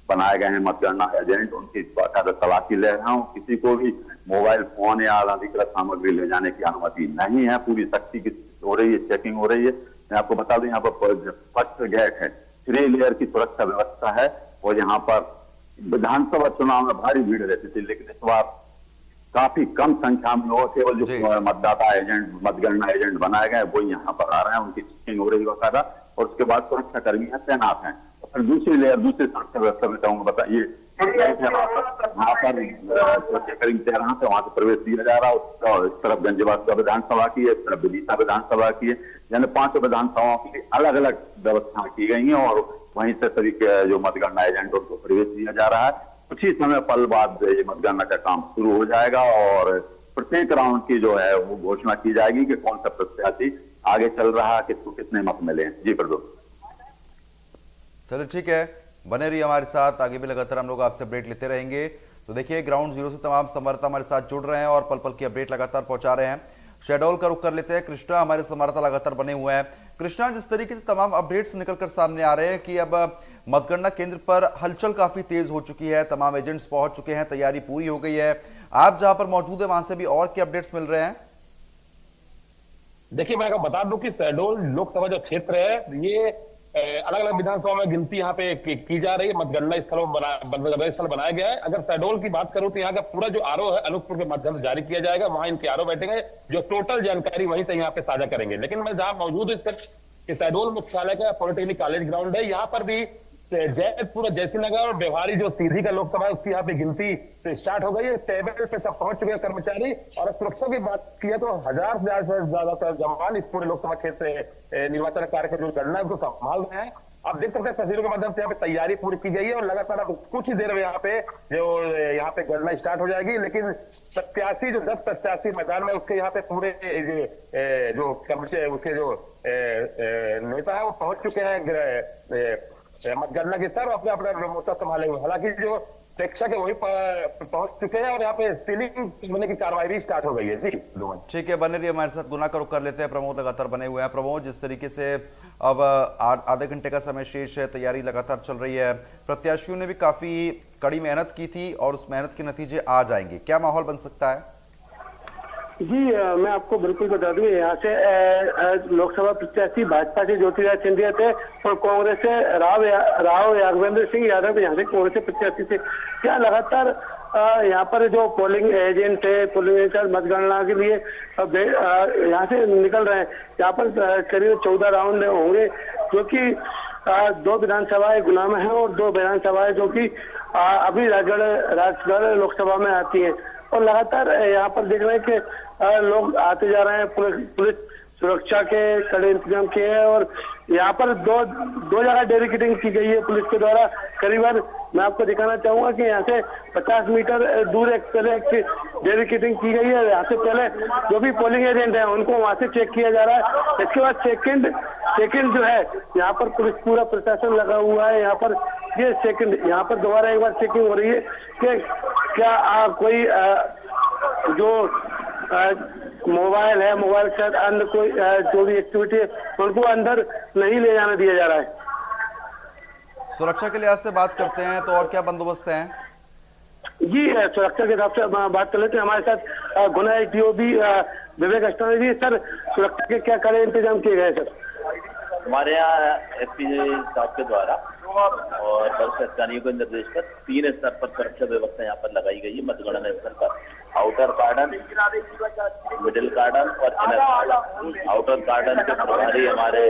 बनाए गए हैं मतगणना एजेंट, उनकी तलाशी ले रहे हैं। किसी को भी मोबाइल फोन या अनधिकृत सामग्री ले जाने की अनुमति नहीं है। पूरी सख्ती की हो रही है, चेकिंग हो रही है। मैं आपको बता दूं, यहाँ पर फर्स्ट गेट है, 3 लेयर की सुरक्षा व्यवस्था है और यहाँ पर विधानसभा चुनाव में भारी भीड़ रहती थी, लेकिन इस बार काफी कम संख्या में हो। केवल जो मतदाता एजेंट, मतगणना एजेंट बनाए गए वो यहाँ पर आ रहे हैं, उनकी चेकिंग हो रही है बकायदा और उसके बाद सुरक्षा कर्मी तैनात हैं। और फिर दूसरी लेयर, दूसरी सुरक्षा व्यवस्था में कहूँगा, बताइए वहाँ पर सुरक्षा कर्मी तैनात है, वहां से प्रवेश दिया जा रहा है। और इस तरफ गंजबाग विधानसभा की है, इस तरफ विदिशा विधानसभा की है, यानी 5 विधानसभाओं की अलग अलग व्यवस्था की गई है और वहीं से सभी जो मतगणना एजेंट उनको प्रवेश दिया जा रहा है। कुछ ही समय पल बाद ये मतगणना का काम शुरू हो जाएगा और प्रत्येक राउंड की जो है वो घोषणा की जाएगी कि कौन सा प्रत्याशी आगे चल रहा है, किसको कितने मत मिले। जी प्रदोष, चलिए ठीक है, बने रहिए हमारे साथ, आगे भी लगातार हम लोग आपसे अपडेट लेते रहेंगे। तो देखिए, ग्राउंड जीरो से तमाम संवाददाता हमारे साथ जुड़ रहे हैं और पल पल की अपडेट लगातार पहुंचा रहे हैं। शेडोल का रुख कर लेते हैं, कृष्णा हमारे संवाददाता लगातार बने हुए हैं। कृष्णा, जिस तरीके से तमाम अपडेट्स निकलकर सामने आ रहे हैं कि अब मतगणना केंद्र पर हलचल काफी तेज हो चुकी है, तमाम एजेंट्स पहुंच चुके हैं, तैयारी पूरी हो गई है, आप जहां पर मौजूद है वहां से भी और क्या अपडेट्स मिल रहे हैं? देखिए, मैं आपको बता दूं कि शहडोल लोकसभा जो क्षेत्र है ये अलग अलग विधानसभा में गिनती यहाँ पे की जा रही है। मतगणना स्थलों मतगणना स्थल बनाया गया है। अगर शहडोल की बात करूं तो यहाँ का पूरा जो आरओ है अनूपपुर के माध्यम से जारी किया जाएगा, वहां इनके आरओ बैठेंगे जो टोटल जानकारी वहीं से यहाँ पे साझा करेंगे। लेकिन मैं जहां मौजूद हूँ इसका शहडोल मुख्यालय का पॉलिटेक्निक कॉलेज ग्राउंड है, यहाँ पर भी जैदपुर, जयसिंहनगर और व्यवहारी जो सीधी का लोकसभा है उसकी यहाँ पे गिनती स्टार्ट हो गई है। टेबल पे सब पहुंच चुके हैं कर्मचारी और सुरक्षा की बात की तो 1000 से ज्यादा जवान इस पूरे लोकसभा क्षेत्र निर्वाचन कार्य का जो गणना है उसको संभाल रहे हैं। आप देख सकते हैं तस्वीरों के माध्यम से यहाँ पे तैयारी पूरी की गई है और लगातार अब कुछ ही देर में यहाँ पे गणना स्टार्ट हो जाएगी। लेकिन प्रत्याशी जो 10 प्रत्याशी मैदान में उसके यहाँ पे पूरे जो कर्मचारी उसके जो नेता है वो पहुंच चुके हैं मतगणना के स्तर अपने अपना मोर्चा संभाले हुए। हालांकि जो प्रेक्षक है वही पहुंच चुके हैं और यहाँ पे सीलिंग होने की कार्रवाई भी स्टार्ट हो गई है। जी ठीक है, बने रहिए हमारे साथ, गुना का रुख कर लेते हैं। प्रमोद लगातार बने हुए हैं। प्रमोद, जिस तरीके से अब आधे घंटे का समय शेष है, तैयारी लगातार चल रही है, प्रत्याशियों ने भी काफी कड़ी मेहनत की थी और उस मेहनत के नतीजे आ जाएंगे, क्या माहौल बन सकता है? जी मैं आपको बिल्कुल बता दूं, यहाँ से लोकसभा प्रत्याशी भाजपा से ज्योतिराज सिंधिया थे और कांग्रेस से राव यादवेंद्र सिंह यादव यहाँ से कांग्रेस के प्रत्याशी थे। क्या लगातार यहाँ पर जो पोलिंग एजेंट है, पोलिंग एजेंट मतगणना के लिए यहाँ से निकल रहे हैं। यहाँ पर करीब 14 राउंड होंगे जो कि 2 विधानसभाएं गुना में हैं और 2 विधानसभाएं जो कि अभी राजगढ़ लोकसभा में आती हैं। और लगातार यहाँ पर देख रहे हैं कि लोग आते जा रहे हैं। पुलिस सुरक्षा के कड़े इंतजाम किए हैं और यहाँ पर दो जगह बैरिकेडिंग की गई है पुलिस के द्वारा। करीबन मैं आपको दिखाना चाहूंगा कि यहाँ से 50 मीटर दूर एक बैरिकेडिंग की गई है। यहाँ से पहले जो भी पोलिंग एजेंट है उनको वहां से चेक किया जा रहा है। इसके बाद सेकंड जो है यहाँ पर पुलिस पूरा प्रशासन लगा हुआ है। यहाँ पर ये सेकंड यहाँ पर दोबारा एक बार चेकिंग हो रही है कि क्या कोई जो मोबाइल है, मोबाइल के साथ अन्य कोई जो भी एक्टिविटी है उनको अंदर नहीं ले जाने दिया जा रहा है। सुरक्षा के लिहाज से बात करते हैं तो और क्या बंदोबस्त है? जी सुरक्षा के हिसाब से बात कर लेते हैं। हमारे साथ गुना एसडीओ भी विवेक अष्टानी जी। सर, सुरक्षा के क्या कड़े इंतजाम किए गए सर? हमारे यहाँ एसपी साहब के द्वारा और वरिष्ठ अधिकारियों के निर्देश पर 3 स्तर पर सुरक्षा व्यवस्था यहाँ पर लगाई गई है। मतगणना स्थल पर आउटर गार्डन, मिडिल गार्डन और इनर गार्डन। आउटर गार्डन के प्रभारी हमारे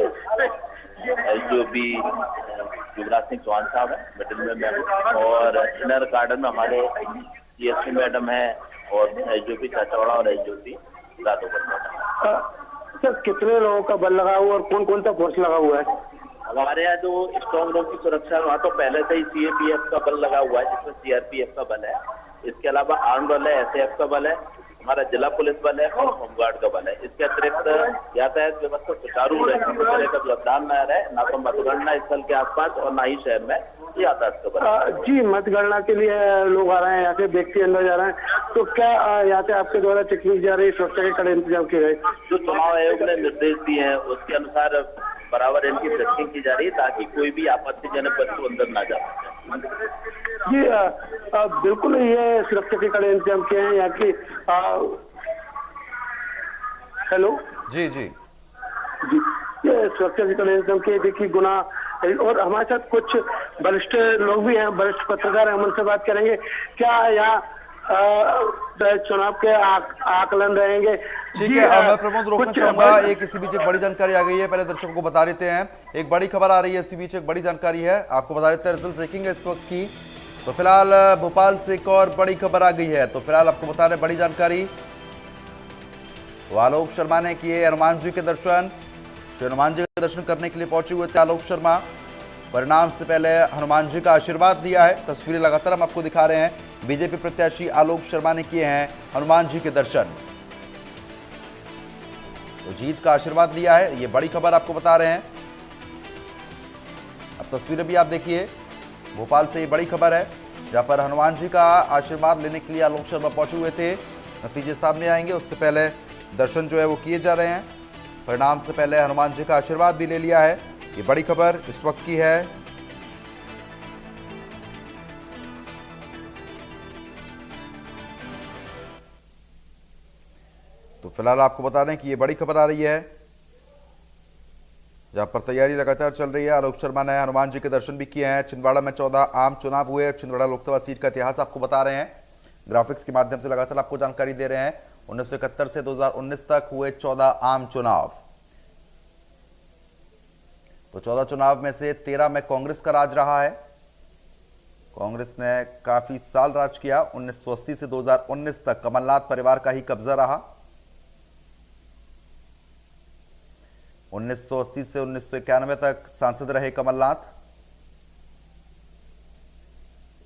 एसडीओपी युवराज सिंह चौहान साहब है, मिडिल में मैं हूँ, और इनर गार्डन में हमारे सीएसपी मैडम है और एसडीओपी चाचौड़ा और एसडीओपी रातोबर मैडम। सर, कितने लोगों का बल लगा हुआ और कौन कौन सा फोर्स लगा हुआ है? हमारे यहाँ जो स्ट्रॉन्ग रूम की सुरक्षा है वहाँ तो पहले से ही सीएपीएफ का बल लगा हुआ है, जिसमें सीआरपीएफ का बल है। इसके अलावा आर्म बल है, एसएएफ का बल है, हमारा जिला पुलिस बल है और होमगार्ड का बल है। इसके अतिरिक्त यातायात व्यवस्था सुचारू रहे, किसी तरह का व्यवधान न रहे, ना तो मतगणना स्थल के आसपास और ना ही शहर में यातायात का बल। जी, मतगणना के लिए लोग आ रहे हैं, यहाँ से व्यक्ति अंदर जा रहे हैं, तो क्या यहाँ से आपके द्वारा चेकिंग की जा रही है? सुरक्षा के कड़े इंतजाम किए गए? जो चुनाव आयोग ने निर्देश दिए हैं उसके अनुसार बराबर इनकी चेकिंग की जा रही है ताकि कोई भी आपत्तिजनक वस्तु अंदर ना जा सके। जी बिल्कुल, ये सुरक्षा के कड़े इंतजाम किए हैं यहाँ की। हेलो जी, ये सुरक्षा के कड़े इंतजाम किए। देखिए गुना और हमारे साथ कुछ वरिष्ठ लोग भी हैं, वरिष्ठ पत्रकार हैं, हम उनसे बात करेंगे। क्या यहाँ चुनाव के आकलन रहेंगे? ठीक है, मैं प्रमोद रोकना चाहूंगा। एक इसी बीच एक बड़ी जानकारी आ गई है, पहले दर्शकों को बता देते हैं। एक बड़ी खबर आ रही है, इसी बीच एक बड़ी जानकारी है, आपको बता देते हैं। रिजल्ट ब्रेकिंग है इस वक्त की। तो फिलहाल भोपाल से एक और बड़ी खबर आ गई है, तो फिलहाल आपको बता रहे बड़ी जानकारी। तो आलोक शर्मा ने किए हनुमान जी के दर्शन। हनुमान जी के दर्शन करने के लिए पहुंचे हुए थे आलोक शर्मा। परिणाम से पहले हनुमान जी का आशीर्वाद दिया है। तस्वीरें लगातार हम आपको दिखा रहे हैं। बीजेपी प्रत्याशी आलोक शर्मा ने किए हैं हनुमान जी के दर्शन, तो जीत का आशीर्वाद लिया है। ये बड़ी खबर आपको बता रहे हैं। अब तस्वीरें भी आप देखिए, भोपाल से ये बड़ी खबर है जहां पर हनुमान जी का आशीर्वाद लेने के लिए आलोक शर्मा पहुंचे हुए थे। नतीजे सामने आएंगे, उससे पहले दर्शन जो है वो किए जा रहे हैं। परिणाम से पहले हनुमान जी का आशीर्वाद भी ले लिया है। ये बड़ी खबर इस वक्त की है। तो फिलहाल आपको बता दें कि ये बड़ी खबर आ रही है जहां पर तैयारी लगातार चल रही है। आलोक शर्मा ने हनुमान जी के दर्शन भी किए हैं। छिंदवाड़ा में 14 आम चुनाव हुए। छिंदवाड़ा लोकसभा सीट का इतिहास आपको बता रहे हैं, ग्राफिक्स के माध्यम से लगातार आपको जानकारी दे रहे हैं। 1971 से 2019 तक हुए 14 आम चुनाव। तो 14 चुनाव में से 13 में कांग्रेस का राज रहा है। कांग्रेस ने काफी साल राज किया। 1980 से 2019 तक कमलनाथ परिवार का ही कब्जा रहा। 1980 से 1991 तक सांसद रहे कमलनाथ।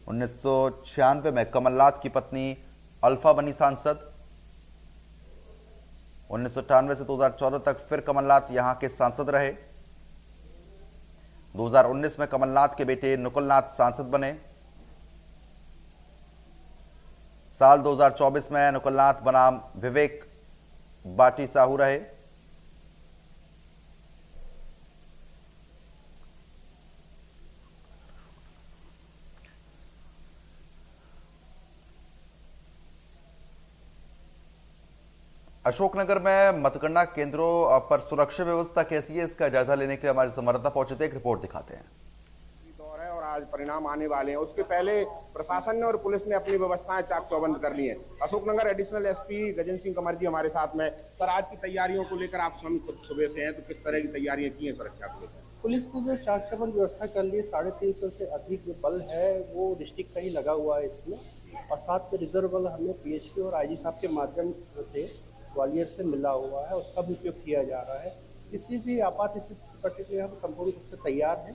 1996 में कमलनाथ की पत्नी अल्फा बनी सांसद। 1998 से 2014 तक फिर कमलनाथ यहां के सांसद रहे। 2019 में कमलनाथ के बेटे नुकुलनाथ सांसद बने। साल 2024 में नुकुलनाथ बनाम विवेक बाटी साहू रहे। अशोकनगर में मतगणना केंद्रों पर सुरक्षा व्यवस्था कैसी है, इसका जायजा लेने के लिए हमारे संवाददाता पहुंचे थे। एक रिपोर्ट दिखाते हैं। दौर है और आज परिणाम आने वाले हैं। उसके पहले प्रशासन ने और पुलिस ने अपनी व्यवस्थाएं चाक चौबंद कर ली हैं। अशोकनगर एडिशनल एसपी गजेंद्र सिंह कमर जी हमारे साथ में। सर, आज की तैयारियों को लेकर आप स्वयं सुबह से हैं, तो किस तरह की तैयारियां की हैं सुरक्षा को लेकर? पुलिस ने जो चाक चौबंद व्यवस्था कर ली है, 350 से अधिक जो बल है वो डिस्ट्रिक्ट का ही लगा हुआ है इसमें, और साथ में रिजर्व बल हमें पीएचपी और आईजी साहब के माध्यम से ग्वालियर से मिला हुआ है, उसका भी उपयोग किया जा रहा है। किसी भी आपात स्थिति से निपटने के लिए हम संपूर्ण रूप से तैयार हैं,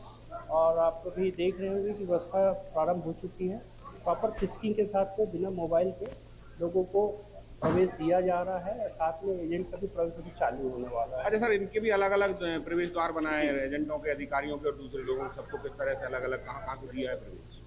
और आप भी देख रहे होंगे कि व्यवस्था प्रारंभ हो चुकी है। प्रॉपर फिस्किंग के साथ में बिना मोबाइल के लोगों को प्रवेश दिया जा रहा है, साथ में एजेंट का भी प्रवेश अभी चालू होने वाला है। अच्छा सर, इनके भी अलग अलग प्रवेश द्वार बनाए हैं एजेंटों के, अधिकारियों के और दूसरे लोगों को, सबको किस तरह से अलग अलग कहाँ से दिया है प्रवेश?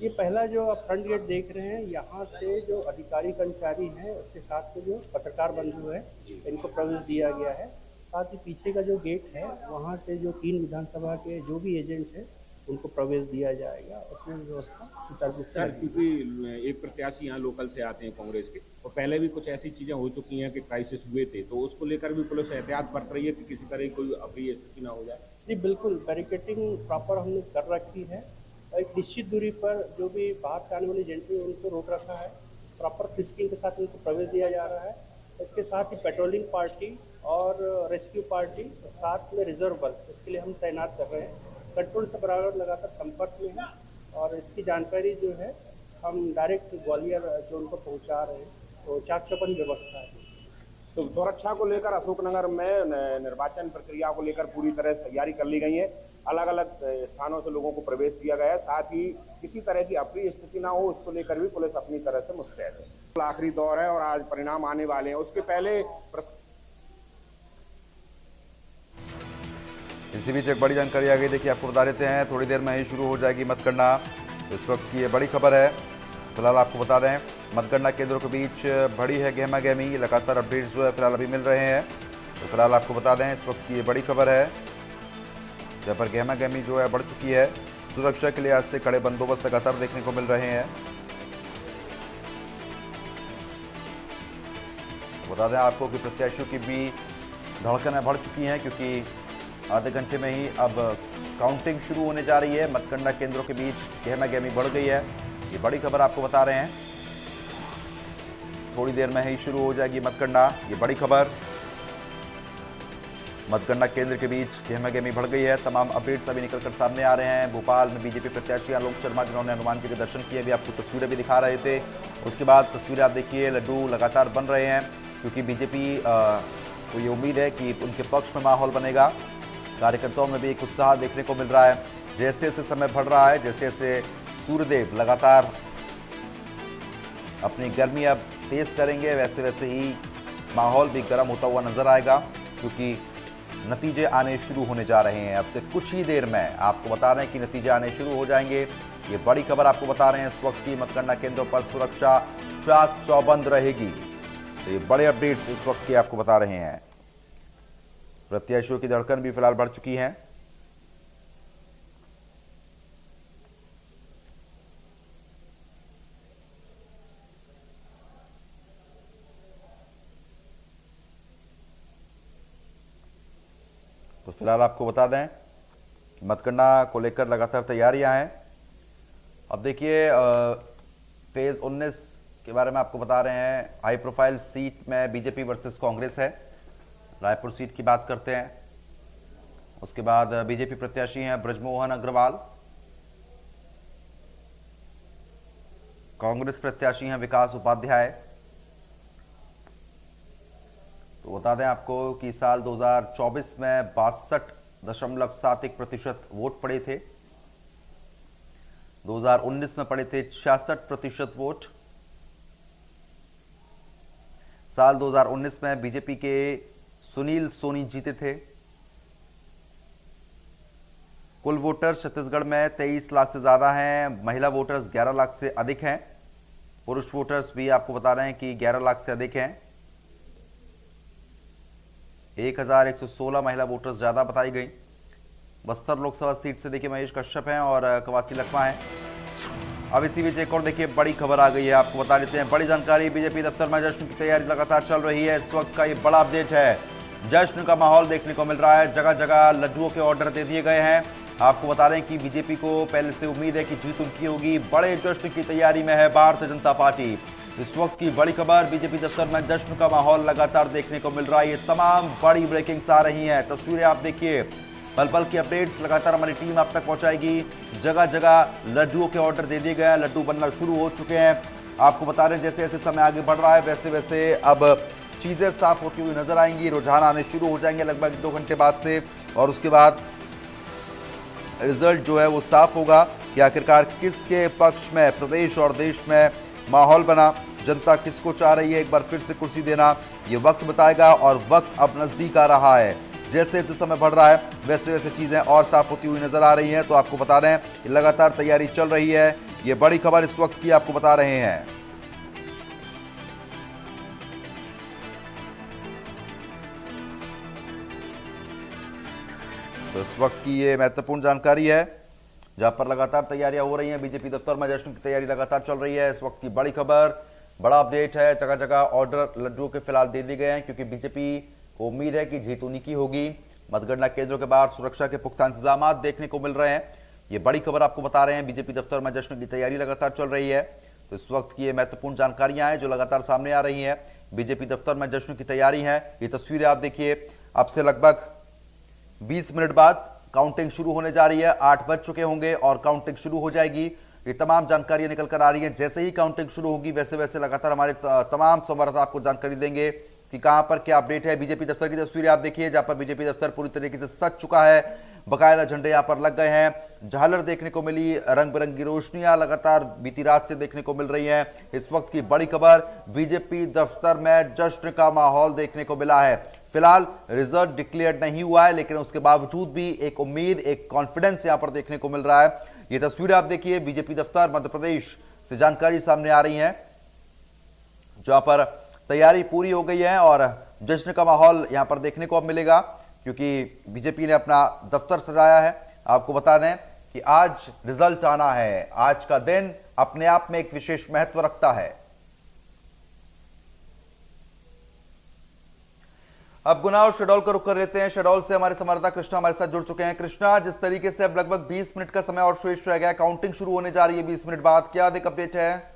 ये पहला जो आप फ्रंट गेट देख रहे हैं, यहाँ से जो अधिकारी कर्मचारी हैं उसके साथ में जो पत्रकार बंधु है इनको प्रवेश दिया गया है। साथ ही पीछे का जो गेट है वहाँ से जो 3 विधानसभा के जो भी एजेंट है उनको प्रवेश दिया जाएगा, उसमें व्यवस्था सुचारू रूप से। सर, क्योंकि एक प्रत्याशी यहाँ लोकल से आते हैं कांग्रेस के, और पहले भी कुछ ऐसी चीजें हो चुकी हैं कि क्राइसिस हुए थे, तो उसको लेकर भी पुलिस एहतियात बरत रही है कि किसी तरह की कोई अप्रिय स्थिति ना हो जाए। जी बिल्कुल, बैरिकेटिंग प्रॉपर हमने कर रखी है, एक निश्चित दूरी पर जो भी बाहर से आने वाले एजेंट है उनको रोक रखा है, प्रॉपर फिस्किंग के साथ उनको प्रवेश दिया जा रहा है। इसके साथ ही पेट्रोलिंग पार्टी और रेस्क्यू पार्टी, साथ में रिजर्व बल, इसके लिए हम तैनात कर रहे हैं। कंट्रोल से बराबर लगातार संपर्क में है, और इसकी जानकारी जो है हम डायरेक्ट ग्वालियर जोन को पहुंचा रहे हैं, तो चाक चौबंद व्यवस्था है। तो सुरक्षा को लेकर अशोकनगर में निर्वाचन प्रक्रिया को लेकर पूरी तरह तैयारी कर ली गई है, अलग अलग स्थानों से लोगों को प्रवेश दिया गया है, साथ ही किसी तरह की अप्रिय स्थिति ना हो उसको लेकर भी पुलिस अपनी तरह से मुस्तैद है। आखिरी दौर है और आज परिणाम आने वाले हैं, उसके पहले इसी बीच एक बड़ी जानकारी आ गई, देखिए आपको बता देते हैं, थोड़ी देर में ही शुरू हो जाएगी मतगणना। इस वक्त की ये बड़ी खबर है, फिलहाल आपको बता रहे हैं मतगणना केंद्रों के बीच बड़ी है गहमा गहमी, लगातार अपडेट्स जो है फिलहाल अभी मिल रहे हैं। तो फिलहाल आपको बता दें इस वक्त की ये बड़ी खबर है, जहाँ पर गहमा गहमी जो है बढ़ चुकी है। सुरक्षा के लिहाज से कड़े बंदोबस्त लगातार देखने को मिल रहे हैं। बता दें आपको कि प्रत्याशियों की भी धड़कनें बढ़ चुकी हैं, क्योंकि आधे घंटे में ही अब काउंटिंग शुरू होने जा रही है। मतगणना केंद्रों के बीच गहमा गहमी बढ़ गई है, ये बड़ी खबर आपको बता रहे हैं। थोड़ी देर में ही शुरू हो जाएगी मतगणना, ये बड़ी खबर। मतगणना केंद्र के बीच गहमा गहमी बढ़ गई है, तमाम अपडेट्स अभी निकलकर सामने आ रहे हैं। भोपाल में बीजेपी प्रत्याशी आलोक शर्मा जिन्होंने हनुमान जी के दर्शन किए, अभी आपको तस्वीरें भी दिखा रहे थे। उसके बाद तस्वीरें आप देखिए, लड्डू लगातार बन रहे हैं, क्योंकि बीजेपी को ये उम्मीद है कि उनके पक्ष में माहौल बनेगा। कार्यकर्ताओं में भी एक उत्साह देखने को मिल रहा है। जैसे जैसे समय बढ़ रहा है, जैसे जैसे सूर्यदेव लगातार अपनी गर्मी अब तेज करेंगे, वैसे वैसे ही माहौल भी गर्म होता हुआ नजर आएगा, क्योंकि नतीजे आने शुरू होने जा रहे हैं। अब से कुछ ही देर में आपको बता रहे हैं कि नतीजे आने शुरू हो जाएंगे। ये बड़ी खबर आपको बता रहे हैं, इस वक्त की मतगणना केंद्रों पर सुरक्षा चाक चौबंद रहेगी। तो ये बड़े अपडेट्स इस वक्त के आपको बता रहे हैं। प्रत्याशियों की धड़कन भी फिलहाल बढ़ चुकी है। तो फिलहाल आपको बता दें मतगणना को लेकर लगातार तैयारियां हैं। अब देखिए फेज 19 के बारे में आपको बता रहे हैं। हाई प्रोफाइल सीट में बीजेपी वर्सेस कांग्रेस है। रायपुर सीट की बात करते हैं। उसके बाद बीजेपी प्रत्याशी हैं ब्रजमोहन अग्रवाल, कांग्रेस प्रत्याशी हैं विकास उपाध्याय। तो बता दें आपको कि साल 2024 में 62.71% वोट पड़े थे, 2019 में पड़े थे 66% वोट। साल 2019 में बीजेपी के सुनील सोनी जीते थे। कुल वोटर्स छत्तीसगढ़ में 23 लाख से ज्यादा हैं, महिला वोटर्स 11 लाख से अधिक हैं, पुरुष वोटर्स भी आपको बता रहे हैं कि 11 लाख से अधिक हैं। 1116 महिला वोटर्स ज्यादा बताई गई। बस्तर लोकसभा सीट से देखिए महेश कश्यप हैं और कवासी लखमा हैं। अब इसी बीच एक और देखिए बड़ी खबर आ गई है, आपको बता देते हैं बड़ी जानकारी। बीजेपी दफ्तर में जश्न की तैयारी लगातार चल रही है। इस वक्त का ये बड़ा अपडेट है, जश्न का माहौल देखने को मिल रहा है। जगह जगह लड्डुओं के ऑर्डर दे दिए गए हैं। आपको बता रहे हैं कि बीजेपी को पहले से उम्मीद है कि जीत उनकी होगी। बड़े जश्न की तैयारी में है भारतीय जनता पार्टी। इस वक्त की बड़ी खबर, बीजेपी दफ्तर में जश्न का माहौल लगातार देखने को मिल रहा है। ये तमाम बड़ी ब्रेकिंग्स आ रही हैं। तस्वीरें आप देखिए, पल पल की अपडेट्स लगातार हमारी टीम आप तक पहुंचाएगी। जगह जगह लड्डुओं के ऑर्डर दे दिए गए हैं, लड्डू बनना शुरू हो चुके हैं। आपको बता रहे हैं जैसे जैसे समय आगे बढ़ रहा है वैसे वैसे अब चीज़ें साफ होती हुई नजर आएंगी, रुझान आने शुरू हो जाएंगे लगभग 2 घंटे बाद से, और उसके बाद रिजल्ट जो है वो साफ होगा कि आखिरकार किसके पक्ष में प्रदेश और देश में माहौल बना, जनता किसको चाह रही है एक बार फिर से कुर्सी देना, ये वक्त बताएगा। और वक्त अब नज़दीक आ रहा है, जैसे जैसे समय बढ़ रहा है वैसे वैसे चीज़ें और साफ होती हुई नजर आ रही हैं। तो आपको बता रहे हैं कि लगातार तैयारी चल रही है, ये बड़ी खबर इस वक्त की आपको बता रहे हैं। तो इस वक्त की ये महत्वपूर्ण जानकारी है जहां पर लगातार तैयारियां हो रही हैं। बीजेपी दफ्तर में जश्न की तैयारी लगातार चल रही है। इस वक्त की बड़ी खबर, बड़ा अपडेट है। जगह जगह ऑर्डर लड्डुओं के फिलहाल दे दिए गए हैं क्योंकि बीजेपी को उम्मीद है कि जीत उन्हीं की होगी। मतगणना केंद्रों के बाहर सुरक्षा के पुख्ता इंतजाम देखने को मिल रहे हैं। ये बड़ी खबर आपको बता रहे हैं। बीजेपी दफ्तर में जश्न की तैयारी लगातार चल रही है। तो इस वक्त की ये महत्वपूर्ण जानकारियां हैं जो लगातार सामने आ रही हैं। बीजेपी दफ्तर में जश्न की तैयारी है। ये तस्वीरें आप देखिए, अब से लगभग 20 मिनट बाद काउंटिंग शुरू होने जा रही है। 8 बज चुके होंगे और काउंटिंग शुरू हो जाएगी। ये तमाम जानकारियां निकल कर आ रही हैं। जैसे ही काउंटिंग शुरू होगी वैसे वैसे लगातार हमारे तमाम संवाददाता आपको जानकारी देंगे कि कहां पर क्या अपडेट है। बीजेपी दफ्तर की तस्वीरें आप देखिए जहां पर बीजेपी दफ्तर पूरी तरीके से सज चुका है। बकायदा झंडे यहां पर लग गए हैं, झालर देखने को मिली, रंग बिरंगी रोशनियां लगातार बीती रात से देखने को मिल रही हैं। इस वक्त की बड़ी खबर, बीजेपी दफ्तर में जश्न का माहौल देखने को मिला है। फिलहाल रिजल्ट डिक्लेयर नहीं हुआ है लेकिन उसके बावजूद भी एक उम्मीद, एक कॉन्फिडेंस यहां पर देखने को मिल रहा है। ये तस्वीरें आप देखिए, बीजेपी दफ्तर मध्य प्रदेश से जानकारी सामने आ रही है जहां पर तैयारी पूरी हो गई है और जश्न का माहौल यहां पर देखने को अब मिलेगा क्योंकि बीजेपी ने अपना दफ्तर सजाया है। आपको बता दें कि आज रिजल्ट आना है। आज का दिन अपने आप में एक विशेष महत्व रखता है। अब गुना और शहडोल का रुख कर लेते हैं। शहडोल से हमारे संवाददाता कृष्णा हमारे साथ जुड़ चुके हैं। कृष्णा, जिस तरीके से अब लगभग 20 मिनट का समय और शेष रह गया, काउंटिंग शुरू होने जा रही है 20 मिनट बाद, क्या अधिक अपडेट है?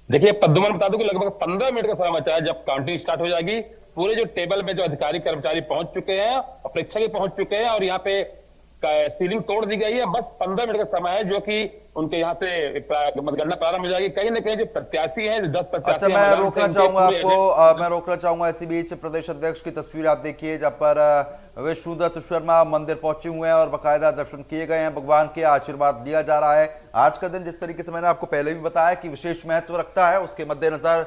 देखिए पद्मन, बता दूं कि लगभग 15 मिनट का समय बचा है जब काउंटिंग स्टार्ट हो जाएगी। पूरे जो टेबल में जो अधिकारी कर्मचारी पहुंच चुके हैं और प्रेक्षक पहुंच चुके हैं और यहाँ पे सीलिंग तोड़ दी गई है। बस 15 मिनट का समय है जो कि उनके यहाँ से मतगणना प्रारंभ हो जाएगी। कहीं ना कहीं जो प्रत्याशी हैं, 10 प्रत्याशी। अच्छा, मैं रोकना चाहूंगा इसी बीच प्रदेश अध्यक्ष की तस्वीर आप देखिए जहाँ पर विष्णुदत्त शर्मा मंदिर पहुंचे हुए हैं और बाकायदा दर्शन किए गए हैं, भगवान के आशीर्वाद दिया जा रहा है। आज का दिन जिस तरीके से मैंने आपको पहले भी बताया कि विशेष महत्व रखता है, उसके मद्देनजर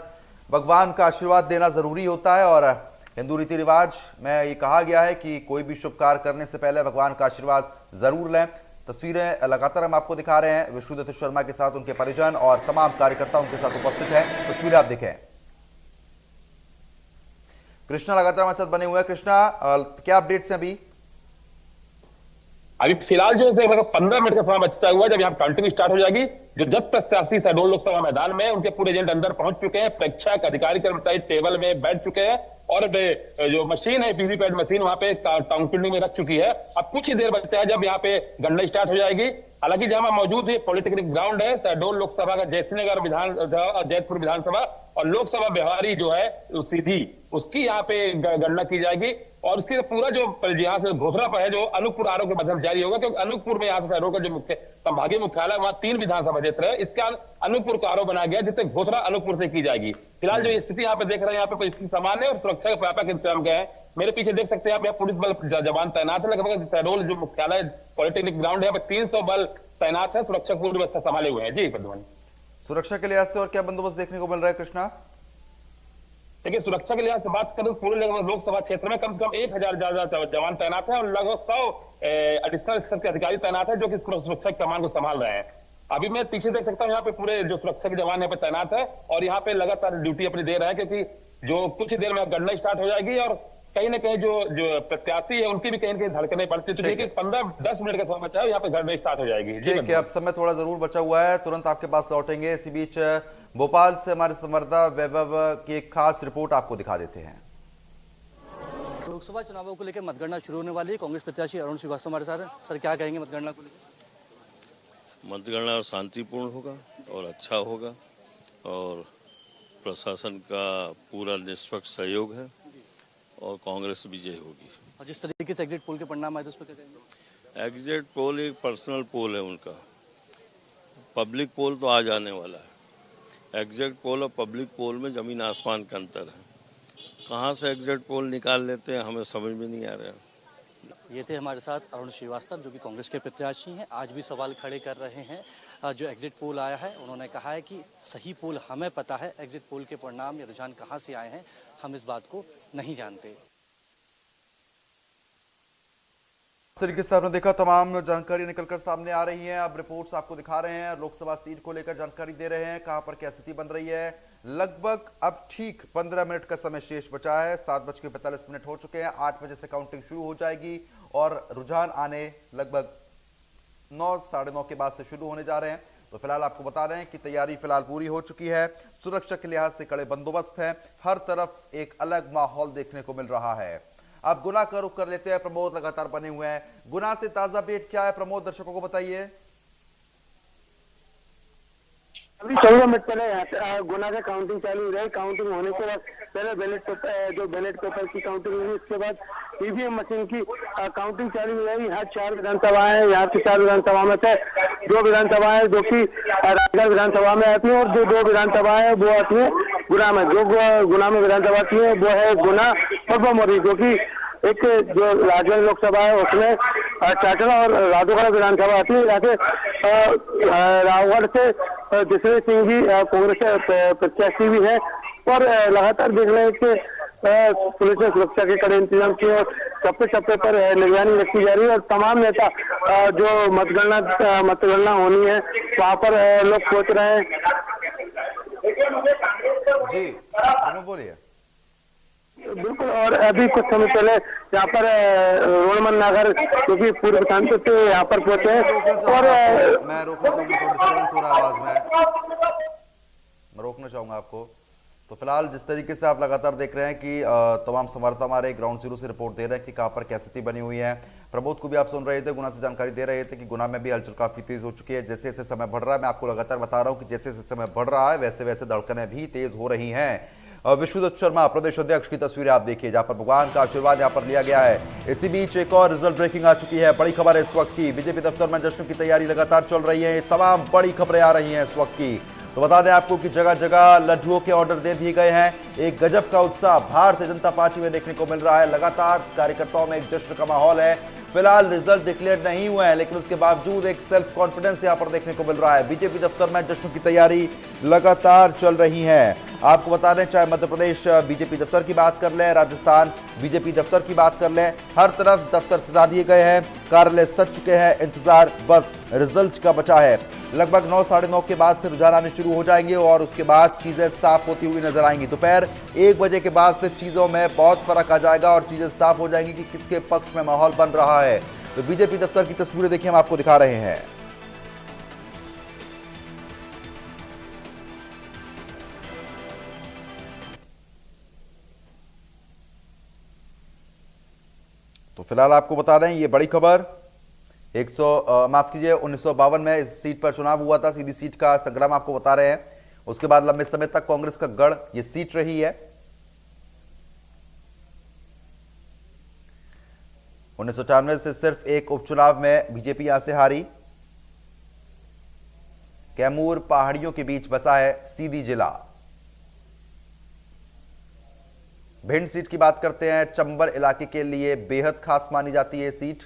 भगवान का आशीर्वाद देना जरूरी होता है और हिंदू रीति रिवाज में ये कहा गया है कि कोई भी शुभ कार्य करने से पहले भगवान का आशीर्वाद जरूर लें। तस्वीरें लगातार हम आपको दिखा रहे हैं। विष्णुदत्त शर्मा के साथ उनके परिजन और तमाम कार्यकर्ता उनके साथ उपस्थित हैं। तस्वीरें आप देखें। कृष्णा लगातार हमारे साथ बने हुए हैं। कृष्णा, क्या अपडेट्स हैं अभी फिलहाल जो है 15 मिनट का समय बचा हुआ है जब यहाँ काउंटिंग स्टार्ट हो जाएगी। जो 10 प्रत्याशी शहडोल लोकसभा मैदान में, उनके पूरे एजेंट अंदर पहुंच चुके हैं। प्रेक्षक, अधिकारी, कर्मचारी टेबल में बैठ चुके हैं और जो मशीन है, वीवीपैट मशीन, वहां पे काउंटिंग में रख चुकी है। अब कुछ ही देर बचा है जब यहाँ पे गणना स्टार्ट हो जाएगी। हालांकि जहां मौजूद है पॉलिटेक्निक ग्राउंड है, शहडोल लोकसभा का जैतपुर विधानसभा और लोकसभा बिहारी जो है सीधी, उसकी यहाँ पे गणना की जाएगी। और उसके पूरा जो यहाँ से घोषणा पर है जो अनूपपुर आरोप के माध्यम जारी होगा, क्योंकि अनूपपुर में यहाँ से शहडोल का जो मुख्य संभागीय मुख्यालय, वहां 3 विधानसभा क्षेत्र है। इसका अनूपपुर का आरोप बनाया गया जिससे घोषणा अनूपपुर से की जाएगी। फिलहाल जो स्थिति यहाँ पे देख रहे हैं, यहाँ पे इसकी सामान्य और सुरक्षा के व्यापक इंतजाम किया है। मेरे पीछे देख सकते हैं आप, यहाँ पुलिस बल जवान तैनात है। लगभग शहडोल जो मुख्यालय पॉलिटेक्निक ग्राउंड है, 300 बल तैनात है, सुरक्षा पूरी व्यवस्था संभाले हुए हैं। जी पद्मन, सुरक्षा के लिहाज से और क्या बंदोबस्त देखने को मिल रहा है कृष्णा? देखिए सुरक्षा के लिहाज से बात करें तो पूरे लोकसभा क्षेत्र में कम से कम 1000 जवान तैनात है और लगभग 100 एडिशनल स्तर के अधिकारी तैनात है जो कि सुरक्षा के कमान को संभाल रहे हैं। अभी मैं पीछे देख सकता हूँ, यहाँ पे पूरे जो सुरक्षा के जवान यहाँ पे तैनात है और यहाँ पे लगातार ड्यूटी अपनी दे रहे हैं, क्योंकि जो कुछ ही देर में गणना स्टार्ट हो जाएगी और कहीं ना कहीं जो प्रत्याशी है उनकी भी कहीं ना कहीं धड़कने पड़ती है। तो देखिए 15-10 मिनट का समय बचा है, यहाँ पे गणना स्टार्ट हो जाएगी। ठीक है, अब समय थोड़ा जरूर बचा हुआ है, तुरंत आपके पास लौटेंगे। इसी बीच भोपाल से हमारे संवाददाता वैभव की एक खास रिपोर्ट आपको दिखा देते हैं। लोकसभा चुनावों को लेकर मतगणना शुरू होने वाली है। कांग्रेस प्रत्याशी अरुण श्रीवास्तव हमारे साथ हैं। सर, क्या कहेंगे मतगणना को लेकर? मतगणना शांतिपूर्ण होगा और अच्छा होगा और प्रशासन का पूरा निष्पक्ष सहयोग है और कांग्रेस विजयी होगी। और जिस तरीके से एग्जिट पोल के परिणाम आए तो उस पर क्या कहेंगे? एग्जिट पोल एक पर्सनल पोल है उनका, पब्लिक पोल तो आ जाने वाला है। एग्जिट पोल और पब्लिक पोल में जमीन आसमान का अंतर है। कहाँ से एग्जिट पोल निकाल लेते हैं हमें समझ में नहीं आ रहा है। ये थे हमारे साथ अरुण श्रीवास्तव जो कि कांग्रेस के प्रत्याशी हैं, आज भी सवाल खड़े कर रहे हैं। जो एग्जिट पोल आया है उन्होंने कहा है कि सही पोल हमें पता है, एग्जिट पोल के परिणाम या रुझान कहाँ से आए हैं हम इस बात को नहीं जानते। इस तरीके से आपने देखा तमाम जानकारी निकलकर सामने आ रही है। अब रिपोर्ट्स आपको दिखा रहे हैं, लोकसभा सीट को लेकर जानकारी दे रहे हैं, कहां पर क्या स्थिति बन रही है। लगभग अब ठीक 15 मिनट का समय शेष बचा है, 7:45 हो चुके हैं। 8 बजे से काउंटिंग शुरू हो जाएगी और रुझान आने लगभग 9, साढ़े 9 के बाद से शुरू होने जा रहे हैं। तो फिलहाल आपको बता रहे हैं कि तैयारी फिलहाल पूरी हो चुकी है। सुरक्षा के लिहाज से कड़े बंदोबस्त है, हर तरफ एक अलग माहौल देखने को मिल रहा है। अब गुना का रुख कर लेते हैं, प्रमोद लगातार बने हुए हैं। गुना से ताजा अपडेट क्या है प्रमोद, दर्शकों को बताइए। अभी 14 मिनट पहले यहाँ गुना का काउंटिंग चालू हो रही है। काउंटिंग होने के बाद पहले बैलेट पेपर की काउंटिंग हुई, उसके बाद ईवीएम मशीन की काउंटिंग चालू हो जाएगी। यहाँ 4 विधानसभा है, यहाँ की 4 विधानसभा में से 2 विधानसभा है जो कि राजगढ़ विधानसभा में आती है और जो 2 विधानसभा है वो आती है गुना में। जो गुना में विधानसभा आती है वो है गुना पद्मावती, जो की एक जो राजगढ़ लोकसभा है उसमें चाचड़ा और राधोगढ़ विधानसभा आती है। यहाँ रावगढ़ से जसवीर सिंह जी कांग्रेस प्रत्याशी भी है और लगातार देख रहे हैं कि पुलिस ने सुरक्षा के कड़े इंतजाम किए और चप्पे चप्पे पर निगरानी रखी जा रही है और तमाम नेता जो मतगणना होनी है वहाँ पर लोग पहुंच रहे हैं। जी बोलिए। बिल्कुल, और अभी कुछ समय पहले यहाँ पर रोहमन नागर जो कि पूर्व सांसद थे यहाँ पर पहुंचे हैं और मैं रोकना चाहूंगा, डिस्टर्बेंस हो रहा है आवाज में, मैं रोकना चाहूंगा आपको। तो फिलहाल जिस तरीके से आप लगातार देख रहे हैं कि तमाम संवाददाता हमारे ग्राउंड जीरो से रिपोर्ट दे रहे हैं कि कहां पर क्या स्थिति बनी हुई है। प्रमोद को भी आप सुन रहे थे, गुना से जानकारी दे रहे थे कि गुना में भी हलचल काफी तेज हो चुकी है। जैसे जैसे समय बढ़ रहा है, मैं आपको लगातार बता रहा हूं कि जैसे जैसे समय बढ़ रहा है वैसे वैसे धड़कनें भी तेज हो रही हैं। विश्वदत्त शर्मा प्रदेश अध्यक्ष की तस्वीरें आप देखिए, जहां पर भगवान का आशीर्वाद यहां पर लिया गया है। इसी बीच एक और रिजल्ट ब्रेकिंग आ चुकी है, बड़ी खबर है इस वक्त की। बीजेपी दफ्तर में जश्न की तैयारी लगातार चल रही है, तमाम बड़ी खबरें आ रही हैं इस वक्त की। तो बता दें आपको कि जगह जगह लड्डुओं के ऑर्डर दे दिए गए हैं। एक गजब का उत्साह भारतीय जनता पार्टी में देखने को मिल रहा है। लगातार कार्यकर्ताओं में एक जश्न का माहौल है। फिलहाल रिजल्ट डिक्लेयर नहीं हुए हैं, लेकिन उसके बावजूद एक सेल्फ कॉन्फिडेंस यहां पर देखने को मिल रहा है। बीजेपी दफ्तर में जश्न की तैयारी लगातार चल रही है। आपको बता दें, चाहे मध्य प्रदेश बीजेपी दफ्तर की बात कर लें, राजस्थान बीजेपी दफ्तर की बात कर लें, हर तरफ दफ्तर सजा दिए गए हैं, कार्यालय सज चुके हैं। इंतजार बस रिजल्ट का बचा है। लगभग 9, साढ़े 9 के बाद से रुझान आने शुरू हो जाएंगे और उसके बाद चीजें साफ होती हुई नजर आएंगी। दोपहर 1 बजे के बाद से चीजों में बहुत फर्क आ जाएगा और चीजें साफ हो जाएंगी कि किसके पक्ष में माहौल बन रहा है। तो बीजेपी दफ्तर की तस्वीरें देखिए, हम आपको दिखा रहे हैं। तो फिलहाल आपको बता रहे हैं ये बड़ी खबर। 1952 में इस सीट पर चुनाव हुआ था, सीधी सीट का संग्राम आपको बता रहे हैं। उसके बाद लंबे समय तक कांग्रेस का गढ़ ये सीट रही है। 1994 से सिर्फ एक उपचुनाव में बीजेपी यहां से हारी। कैमूर पहाड़ियों के बीच बसा है सीधी जिला। भिंड सीट की बात करते हैं, चंबल इलाके के लिए बेहद खास मानी जाती है सीट।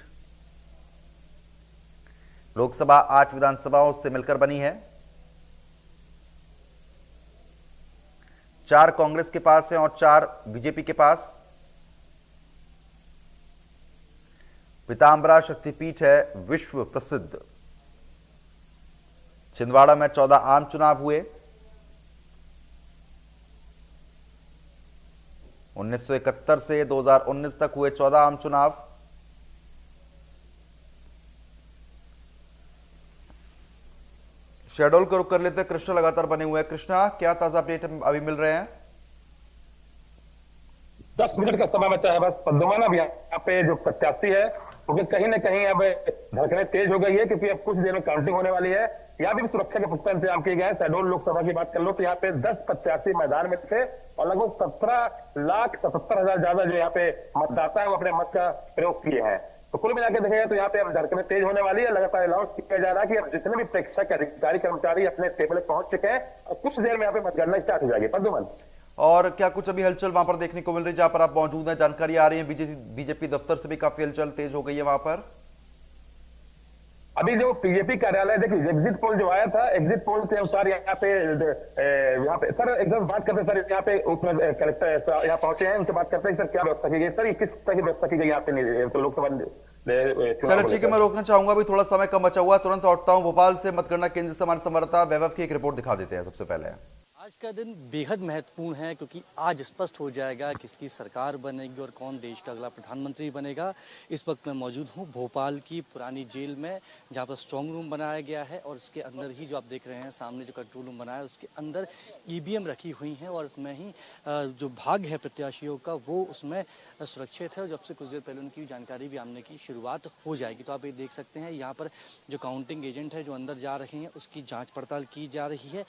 लोकसभा 8 विधानसभाओं से मिलकर बनी है। 4 कांग्रेस के पास है और 4 बीजेपी के पास। पीताम्बरा शक्तिपीठ है विश्व प्रसिद्ध। छिंदवाड़ा में 14 आम चुनाव हुए। 1971 से 2019 तक हुए 14 आम चुनाव। शेडोल को रुक कर लेते हैं, कृष्णा लगातार बने हुए हैं। कृष्णा, क्या ताजा अपडेट अभी मिल रहे हैं? 10 मिनट का समय बचा है बस। पद्मनाभ अब यहाँ पे जो प्रत्याशी है क्योंकि कहीं ना कहीं अब धड़कनें तेज हो गई है, क्योंकि अब कुछ देर में काउंटिंग होने वाली है। यहाँ भी सुरक्षा के पुख्ता इंतजाम किए गए हैं। शहडोल लोकसभा की बात कर लो तो यहाँ पे 10 प्रत्याशी मैदान में थे और लगभग 17,77,000 ज्यादा जो यहाँ पे मतदाता है वो अपने मत का प्रयोग किए हैं। तो कुल मिला के देखेंगे तो यहाँ पे अब धड़कनें तेज होने वाली है। लगातार अनाउंस किया जा रहा है कि अब जितने भी प्रेक्षक अधिकारी कर्मचारी अपने टेबल पे पहुंच चुके हैं और कुछ देर में यहाँ पे मतगणना स्टार्ट हो जाएगी। प्रद्युमन, और क्या कुछ अभी हलचल वहां पर देखने को मिल रही है जहां पर आप मौजूद हैं? जानकारी आ रही है बीजेपी दफ्तर से भी काफी हलचल तेज हो गई है वहां पर। अभी जो बीजेपी कार्यालय देखिए एग्जिट पोल जो आया था, एग्जिट पोल के अनुसार यहाँ पे सर एकदम बात करते सर यहाँ पे कलेक्टर यहाँ पहुंचे हैं, उनसे बात करते हैं सर क्या व्यवस्था की गई, सर किस तरह की व्यवस्था की गई यहाँ पे तो लोकसभा। चलो ठीक है, मैं रोकना चाहूंगा, अभी थोड़ा समय कम बचा हुआ, तुरंत लौटता हूँ भोपाल से। मतगणना केंद्र से हमारे संवाददाता वैभव की एक रिपोर्ट दिखा देते हैं। सबसे पहले आज का दिन बेहद महत्वपूर्ण है क्योंकि आज स्पष्ट हो जाएगा किसकी सरकार बनेगी और कौन देश का अगला प्रधानमंत्री बनेगा। इस वक्त मैं मौजूद हूँ भोपाल की पुरानी जेल में, जहाँ पर स्ट्रांग रूम बनाया गया है और उसके अंदर ही जो आप देख रहे हैं सामने जो कंट्रोल रूम बनाया है उसके अंदर ईवीएम रखी हुई हैं और उसमें ही जो भाग है प्रत्याशियों का वो उसमें सुरक्षित है। और जब से कुछ देर पहले उनकी जानकारी भी आने की शुरुआत हो जाएगी। तो आप ये देख सकते हैं यहाँ पर जो काउंटिंग एजेंट है जो अंदर जा रहे हैं उसकी जाँच पड़ताल की जा रही है।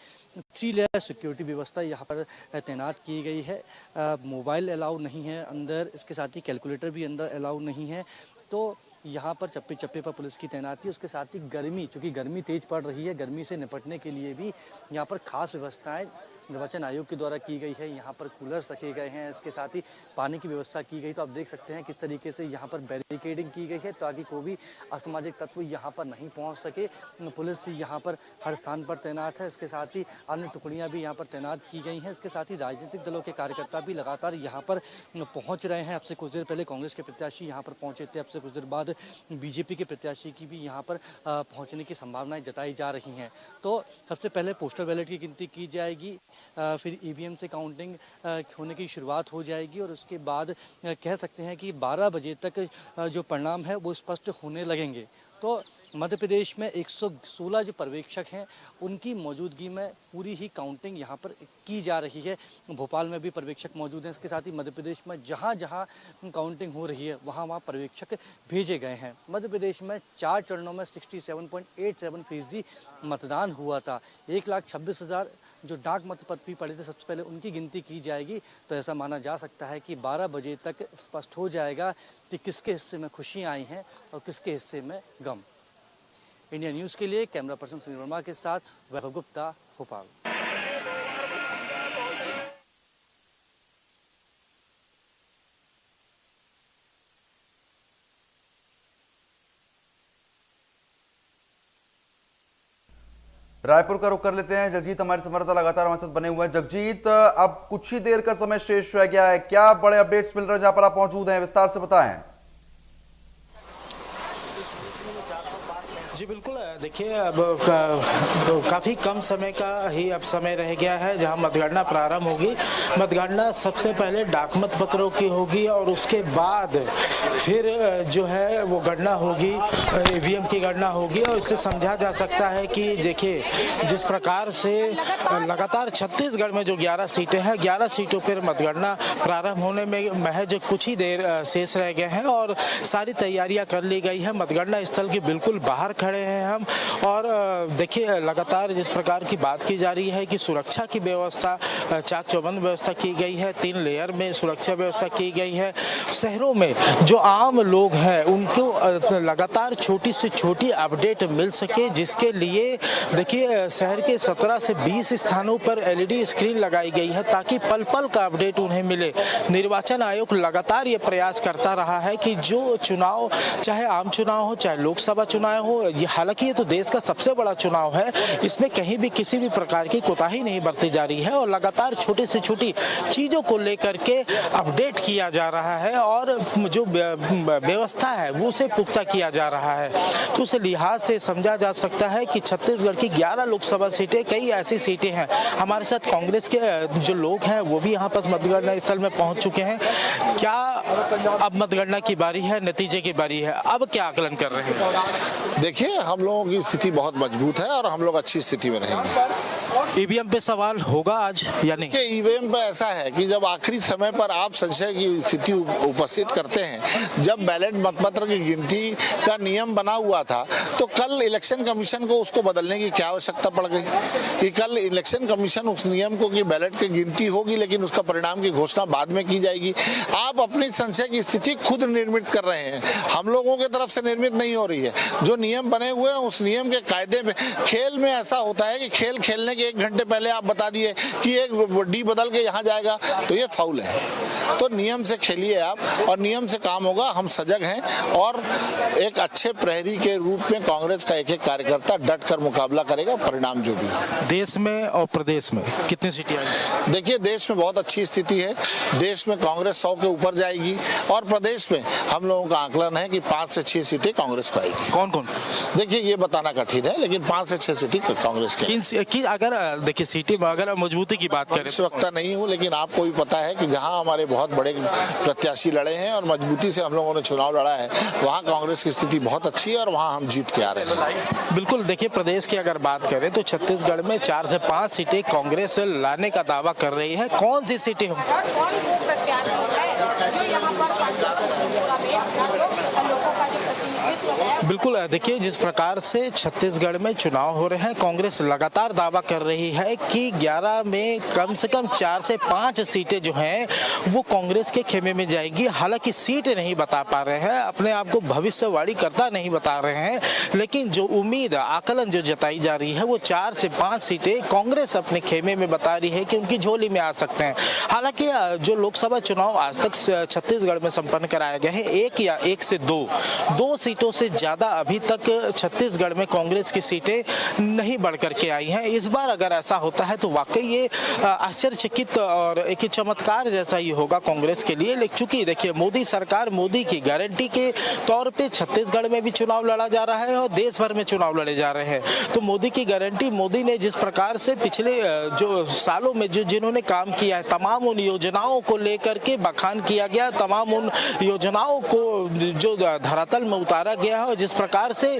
3 लेयर सिक्योरिटी व्यवस्था यहाँ पर तैनात की गई है। मोबाइल अलाउ नहीं है अंदर, इसके साथ ही कैलकुलेटर भी अंदर अलाउ नहीं है। तो यहाँ पर चप्पे चप्पे पर पुलिस की तैनाती है। उसके साथ ही गर्मी, चूँकि गर्मी तेज पड़ रही है, गर्मी से निपटने के लिए भी यहाँ पर खास व्यवस्थाएं निर्वाचन आयोग के द्वारा की गई है। यहाँ पर कूलर्स रखे गए हैं, इसके साथ ही पानी की व्यवस्था की गई। तो आप देख सकते हैं किस तरीके से यहाँ पर बैरिकेडिंग की गई है ताकि कोई भी असामाजिक तत्व यहाँ पर नहीं पहुँच सके। पुलिस यहाँ पर हर स्थान पर तैनात है, इसके साथ ही अन्य टुकड़ियाँ भी यहाँ पर तैनात की गई हैं। इसके साथ ही राजनीतिक दलों के कार्यकर्ता भी लगातार यहाँ पर पहुँच रहे हैं। अब से कुछ देर पहले कांग्रेस के प्रत्याशी यहाँ पर पहुँचे थे, अब से कुछ देर बाद बीजेपी के प्रत्याशी की भी यहाँ पर पहुँचने की संभावनाएं जताई जा रही हैं। तो सबसे पहले पोस्टल बैलेट की गिनती की जाएगी, फिर ईवीएम से काउंटिंग होने की शुरुआत हो जाएगी और उसके बाद कह सकते हैं कि 12 बजे तक जो परिणाम है वो स्पष्ट होने लगेंगे। तो मध्य प्रदेश में 116 जो पर्यवेक्षक हैं उनकी मौजूदगी में पूरी ही काउंटिंग यहाँ पर की जा रही है। भोपाल में भी पर्यवेक्षक मौजूद हैं। इसके साथ ही मध्य प्रदेश में जहाँ जहाँ काउंटिंग हो रही है वहाँ पर्यवेक्षक भेजे गए हैं। मध्य प्रदेश में 4 चरणों में 67.87% मतदान हुआ था। 1,26,000 जो डाक मतपत्र पड़े थे सबसे पहले उनकी गिनती की जाएगी। तो ऐसा माना जा सकता है कि 12 बजे तक स्पष्ट हो जाएगा कि किसके हिस्से में खुशियाँ आई हैं और किसके हिस्से में गम। इंडिया न्यूज़ के लिए कैमरा पर्सन सुनील वर्मा के साथ वैभव गुप्ता, भोपाल। रायपुर का रुख कर लेते हैं। जगजीत हमारे संवाददाता लगातार हमारे साथ बने हुए हैं। जगजीत, अब कुछ ही देर का समय शेष रह गया है, क्या बड़े अपडेट्स मिल रहे हैं जहां पर आप मौजूद हैं? विस्तार से बताएं। जी बिल्कुल, देखिए अब काफ़ी कम समय का ही अब समय रह गया है जहां मतगणना प्रारंभ होगी। मतगणना सबसे पहले डाक मत पत्रों की होगी और उसके बाद फिर जो है वो गणना होगी, ईवीएम की गणना होगी। और इससे समझा जा सकता है कि देखिए जिस प्रकार से लगातार छत्तीसगढ़ में जो 11 सीटें हैं, 11 सीटों पर मतगणना प्रारंभ होने में महज कुछ ही देर शेष रह गए हैं और सारी तैयारियां कर ली गई है। मतगणना स्थल के बिल्कुल बाहर खड़े हैं हम और देखिए लगातार जिस प्रकार की बात की जा रही है कि सुरक्षा की व्यवस्था चाक चौबंद व्यवस्था की गई है, 3 लेयर में सुरक्षा व्यवस्था की गई है। शहरों में जो आम लोग हैं उनको लगातार छोटी से छोटी अपडेट मिल सके, जिसके लिए देखिए शहर के 17 से 20 स्थानों पर एलईडी स्क्रीन लगाई गई है ताकि पल पल का अपडेट उन्हें मिले। निर्वाचन आयोग लगातार ये प्रयास करता रहा है कि जो चुनाव, चाहे आम चुनाव हो चाहे लोकसभा चुनाव हो, हालांकि ये तो देश का सबसे बड़ा चुनाव है, इसमें कहीं भी किसी भी प्रकार की कोताही नहीं बरती जा रही है और लगातार छोटी से छोटी चीजों को लेकर के अपडेट किया जा रहा है और जो व्यवस्था है वो उसे पुख्ता किया जा रहा है। तो उस लिहाज से समझा जा सकता है कि छत्तीसगढ़ की 11 लोकसभा सीटें, कई ऐसी सीटें हैं। हमारे साथ कांग्रेस के जो लोग हैं वो भी यहाँ पर मतगणना स्थल में पहुंच चुके हैं। क्या अब मतगणना की बारी है, नतीजे की बारी है, अब क्या आकलन कर रहे हैं? देखिए, हम लोगों की स्थिति बहुत मजबूत है और हम लोग अच्छी स्थिति में रहेंगे। ईवीएम पे सवाल होगा आज या नहीं? ईवीएम पे ऐसा है कि जब आखिरी समय पर आप संशय की स्थिति उपस्थित करते हैं, जब बैलेट मतपत्र की गिनती का नियम बना हुआ था तो कल इलेक्शन कमीशन को उसको बदलने की क्या आवश्यकता पड़ गई कि कल इलेक्शन कमीशन उस नियम को कि बैलेट की गिनती होगी लेकिन उसका परिणाम की घोषणा बाद में की जाएगी। आप अपनी संशय की स्थिति खुद निर्मित कर रहे हैं, हम लोगों की तरफ से निर्मित नहीं हो रही है। जो नियम बने हुए हैं उस नियम के कायदे में, खेल में ऐसा होता है कि खेल खेलने के 1 घंटे पहले आप बता दिए कि एक डी बदल के यहाँ जाएगा तो ये फाउल है। तो नियम से खेलिए आप और नियम से काम होगा। हम सजग हैं और एक अच्छे प्रहरी के रूप में कांग्रेस का एक कार्यकर्ता डट कर मुकाबला करेगा, परिणाम जो भी है। देश में और प्रदेश में कितनी सीटें आएंगी? देखिए, देश में बहुत अच्छी स्थिति है। देश में कांग्रेस 100 के ऊपर जाएगी और प्रदेश में हम लोगों का आकलन है कि 5 से 6 सीटें कांग्रेस को आएगी। कौन कौन? देखिए, ये बताना कठिन है लेकिन 5 से 6 सीटें कांग्रेस की। अगर देखिए सीटें अगर मजबूती की बात करें, इस वक्त नहीं हूँ लेकिन आपको भी पता है कि जहाँ हमारे बहुत बड़े प्रत्याशी लड़े हैं और मजबूती से हम लोगों ने चुनाव लड़ा है, वहाँ कांग्रेस की स्थिति बहुत अच्छी है और वहाँ हम जीत के आ रहे हैं। बिल्कुल, देखिए प्रदेश की अगर बात करें तो छत्तीसगढ़ में 4 से 5 सीटें कांग्रेस लाने का दावा कर रही है। कौन सी सीटें हों? बिल्कुल, देखिए जिस प्रकार से छत्तीसगढ़ में चुनाव हो रहे हैं, कांग्रेस लगातार दावा कर रही है कि 11 में कम से कम 4 से 5 सीटें जो हैं वो कांग्रेस के खेमे में जाएंगी। हालांकि सीट नहीं बता पा रहे हैं, अपने आप को भविष्यवाणी करता नहीं बता रहे हैं, लेकिन जो उम्मीद आकलन जो जताई जा रही है वो 4 से 5 सीटें कांग्रेस अपने खेमे में बता रही है कि उनकी झोली में आ सकते हैं। हालांकि जो लोकसभा चुनाव आज तक छत्तीसगढ़ में संपन्न कराए गए हैं, 1 या 1 से 2 सीटों से ज्यादा अभी तक छत्तीसगढ़ में कांग्रेस की सीटें नहीं बढ़ करके आई हैं। इस बार अगर ऐसा होता है तो वाकई ये आश्चर्यचकित और एक चमत्कार जैसा ही होगा कांग्रेस के लिए। लेकिन चूंकि देखिए मोदी सरकार, मोदी की गारंटी के तौर पे छत्तीसगढ़ में भी चुनाव लड़ा जा रहा है और देश भर में चुनाव लड़े जा रहे हैं। तो मोदी की गारंटी, मोदी ने जिस प्रकार से पिछले जो सालों में जिन्होंने काम किया है, तमाम उन योजनाओं को लेकर के बखान किया गया, तमाम उन योजनाओं को जो धरातल में उतारा गया है और जिस प्रकार से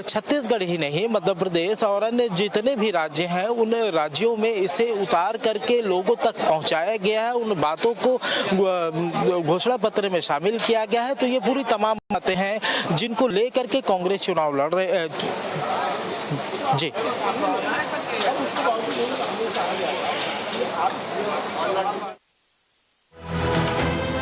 छत्तीसगढ़ ही नहीं मध्य प्रदेश और अन्य जितने भी राज्य हैं उन राज्यों में इसे उतार करके लोगों तक पहुंचाया गया है, उन बातों को घोषणा पत्र में शामिल किया गया है। तो ये पूरी तमाम बातें हैं जिनको लेकर के कांग्रेस चुनाव लड़ रहे हैं। जी